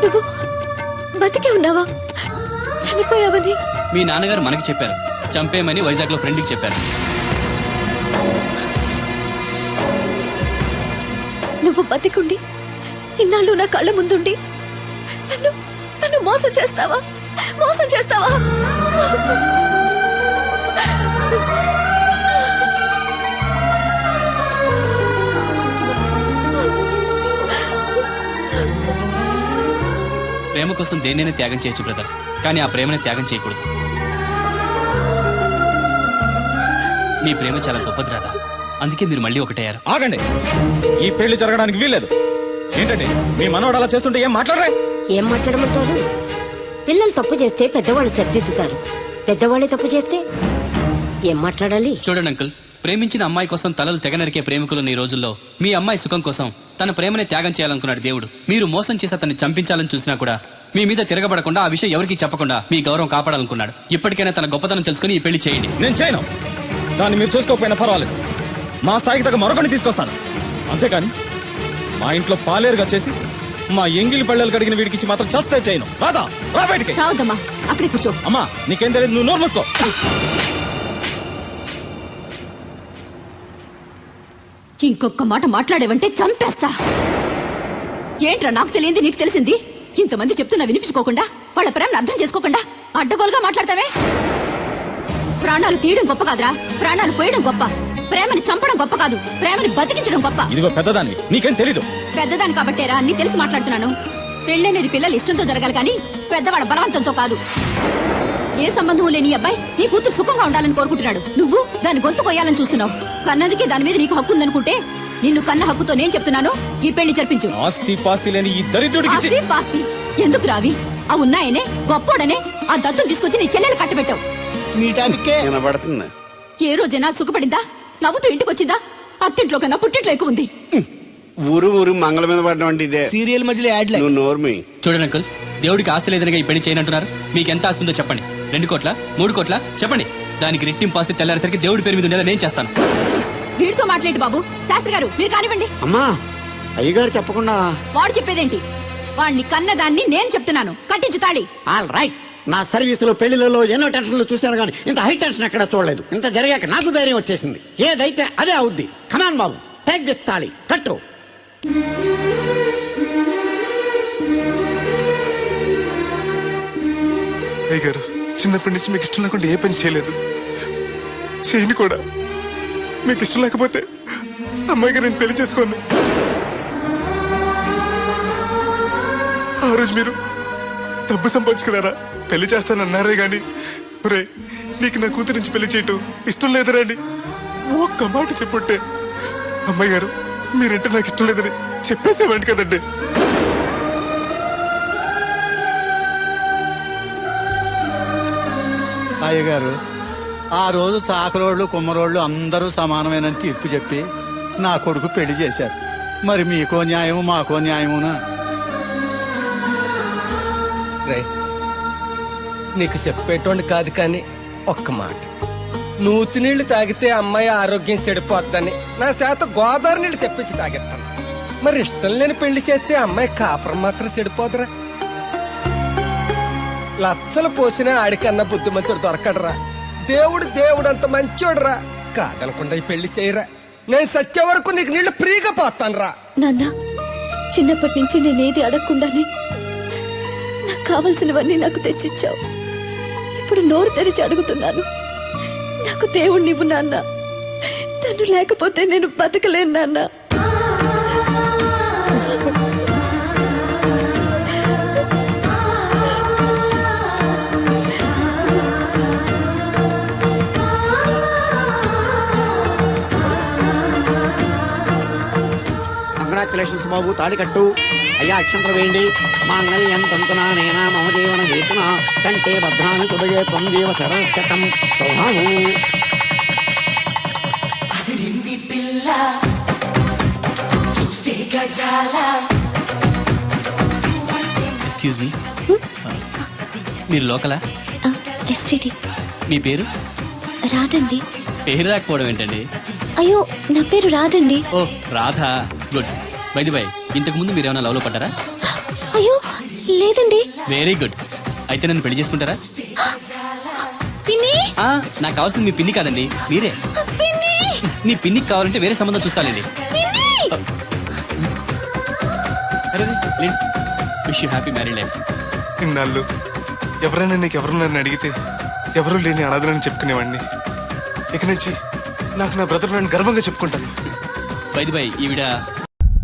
నువ్వు బతికే ఉన్నావా? చనిపోయావని మీ నాన్నగారు మనకి చెప్పారు, చంపేయమని వైజాగ్ లో ఫ్రెండ్కి చెప్పారు. నువ్వు బతికుండి ఇన్నాళ్ళు నా కళ్ళ ముందుండి నన్ను నన్ను మోసం చేస్తావా? మోసం చేస్తావా? ప్రేమ కోసం దేన్నైనా త్యాగం చేయొచ్చు బ్రదర్, కానీ ఆ ప్రేమని త్యాగం చేయకూడదు. మీ ప్రేమ చాలా గొప్పది రాదా, అందుకే మీరు మళ్ళీ ఒకటయ్యారు. ఆగండి, ఈ పెళ్లి జరగడానికి వీల్లేదు. ఏంటండి మీ మనవడు అలా చేస్తుంటే ఏం మాట్లాడరే? ఏం మాట్లాడమంటారు? పిల్లలు తప్పు చేస్తే పెద్దవాళ్ళు సర్దిద్దుతారు, పెద్దవాళ్ళే తప్పు చేస్తే ఏం మాట్లాడాలి? చూడండి అంకుల్, ప్రేమించిన అమ్మాయి కోసం తలలు తెగనరికే ప్రేమికులున్న ఈ రోజుల్లో మీ అమ్మాయి సుఖం కోసం తన ప్రేమనే త్యాగం చేయాలనుకున్నాడు దేవుడు. మీరు మోసం చేసి అతన్ని చంపించాలని చూసినా కూడా మీ మీద తిరగబడకుండా ఆ విషయం ఎవరికి చెప్పకుండా మీ గౌరవం కాపాడాలనుకున్నాడు. ఇప్పటికైనా తన గొప్పతనం తెలుసుకుని ఈ పెళ్లి చేయండి. నేను చేయను. దాన్ని మీరు చూసుకోకపోయినా పర్వాలేదు, మా స్థాయికి తగ్గ మరొకరిని తీసుకొస్తాను. అంతేకాని మా ఇంట్లో పాలేరుగా చేసి మా ఎంగిలి పళ్ళలు కడిగిన వీడికి మాత్రం చస్తే చేయను. రాదా, రా బయటికి. రావద్దమ్మా, అక్కడే కూర్చో. అమ్మా నీకేం తెలియదు, నువ్వు నోరు మూసుకో. ఇంకొక మాట మాట్లాడేవంటే చంపేస్తా. ఏంట్రా నాకు తెలియంది నీకు తెలిసింది? ఇంతమంది చెప్తున్నా వినిపించుకోకుండా, వాళ్ళ ప్రేమను అర్థం చేసుకోకుండా అడ్డగోలుగా మాట్లాడతావే. ప్రాణాలు తీయడం గొప్ప కాదురా, ప్రాణాలు పోయడం గొప్ప. ప్రేమని చంపడం గొప్ప కాదు, ప్రేమని బతికించడం గొప్ప. ఇదిగో పెద్దదాన్ని, నీకేం తెలీదు. పెద్దదాని కాబట్టేరా అన్ని తెలిసి మాట్లాడుతున్నాను. పెళ్ళనేది పిల్లలు ఇష్టంతో జరగాలి కానీ పెద్దవాడ బలవంతంతో కాదు. ఏ సంబంధం లేని అబ్బాయి నీ కూతురు సుఖంగా ఉండాలని కోరుకుంటున్నాడు. నువ్వు దాని గొంతు కొయ్యాలని చూస్తున్నావు. కన్నందుకే దాని మీద నీకు హక్కు ఉందనుకుంటే నిన్ను కన్న హక్కుతో నేను చెప్తున్నాను, ఈ పెళ్లి జరిపించు. ఆస్తి పాస్తి లేని ఈ దరిద్రుడికి ఆస్తి పాస్తి ఎందుకు రావి? ఆ ఉన్నాయనే గొప్పోడనే ఆ దత్తుని తీసుకొచ్చి నీ చెల్లెలు కట్టబెట్టావు. వినబడుతుంది. ఏ రోజైనా సుఖపడిందా? నవ్వుతూ ఇంటికి వచ్చిందా? అత్తింట్లో కన్నా పుట్టింట్లో ఎక్కువ ఉంది. ఊరు ఊరు మంగళ మీద పడడం అంటే ఇదే. సీరియల్ మధ్యలో యాడ్ నువ్వు నోర్మి. చూడండి అంకుల్, దేవుడికి ఆస్తి లేదనగా ఈ పెళ్లి చేయనంటున్నారు. మీకు ఎంత ఆస్తుందో చెప్పండి. 2 కోట్ల 3 కోట్ల చెప్పండి. దానికి రెట్టింపు ఆస్తి తెల్లారేసరికి దేవుడి పేరు మీద ఉండేలా నేను చేస్తాను. వీడితో మాట్లాడి బాబు. శాస్త్రి గారు మీరు కానివ్వండి. అమ్మా, అయ్యగారు చెప్పకుండా. వాడు చెప్పేదేంటి? వాడిని కన్నదాన్ని నేను చెప్తున్నాను, కట్టించు తాళి. All right. నా సర్వీసులో పెళ్లిలలో ఎన్నో టెన్షన్లు చూశాను కానీ ఇంత హై టెన్షన్ ఎక్కడ చూడలేదు. ఇంత జరిగాక నాకు ధైర్యం వచ్చేసింది. ఏదైతే అదే అవుద్ది. కమాన్ బాబు, టేక్ దిస్ తాళి, కట్టు. అయ్య గారు, చిన్నప్పటి నుంచి మీకు ఇష్టం లేకుండా ఏ పని చేయలేదు, చేయని కూడా. మీకు ఇష్టం లేకపోతే అమ్మాయి గారు నేను పెళ్లి చేసుకోను. ఆ రోజు మీరు డబ్బు సంపాదించుకున్నారా, పెళ్లి చేస్తానన్నారే గాని ఒరే నీకు నా కూతురు నుంచి పెళ్లి చేయటం ఇష్టం లేదురా అని ఒక్క మాట చెప్పుంటే అమ్మాయి గారు మీరంటే నాకు ఇష్టం లేదని చెప్పేసేవాడి కదండి. అయ్యగారు ఆ రోజు చాకరోళ్ళు కుమ్మరోళ్ళు అందరూ సమానమైన తీర్పు చెప్పి నా కొడుకు పెళ్లి చేశారు. మరి మీకో న్యాయము మాకో న్యాయమునా? రే నీకు చెప్పేటోండి కాదు కానీ ఒక్క మాట, నూతి నీళ్లు తాగితే అమ్మాయి ఆరోగ్యం చెడిపోద్దని నా చేత గోదావరి నీళ్లు తెప్పించి తాగిస్తాను. మరి ఇష్టం లేని పెళ్లి చేస్తే అమ్మాయి కాపురం మాత్రం చెడిపోదురా? లచ్చలు పోసినా ఆడికన్నా బుద్ధిమంతుడు దొరకడరా. దేవుడు అంత మంచోడురా. కాదనకుండా ఈ పెళ్లి చేయరా. నేను సచ్చే వరకు నీకు నీళ్లు ఫ్రీగా పోతాను రా. నాన్న, చిన్నప్పటి నుంచి నేనేది అడగకుండానే నాకు కావలసినవన్నీ నాకు తెచ్చిచ్చావు. ఇప్పుడు నోరు తెరిచి అడుగుతున్నాను, నాకు దేవుడు నీవు నాన్న. తను లేకపోతే నేను బతకలేను నాన్న. కంగ్రాచులేషన్స్ బాబు, తాళి కట్టు. అయ్యా అక్షంతలు వేయండి. మాంగళ్యం తంతునా నేనా మమ జీవన హేతునా కంటే భద్రాన్ని సుభగే త్వం జీవ శరశతం సౌభాము. ఎక్స్క్యూజ్ మీ, మీరు లోకలా? ఎస్టీటీ. మీ పేరు? రాదండి. పేరు రాకపోవడం ఏంటండి? అయ్యో, నా పేరు రాదండి. Oh Radha, good. By the by, ఇంతకు ముందు మీరు ఏమైనా లవ్లో పడ్డారా? అయ్యో లేదండి. Very good. అయితే నన్ను పెళ్లి చేసుకుంటారా? పిన్ని, నాకు కావాల్సింది మీ పిన్ని కాదండి, మీరే. పిన్ని, మీ పిన్నికి కావాలంటే వేరే సంబంధం చూస్తానండి. Wish you happy married life. ఇన్నాళ్ళు ఎవరైనా నీకెవరు నన్ను అడిగితే ఎవరు లేని అనాథలని చెప్పుకునేవాడిని. ఇక నుంచి నాకు నా బ్రదర్ నన్ను గర్వంగా చెప్పుకుంటాను. బై ది బై, ఈవిడ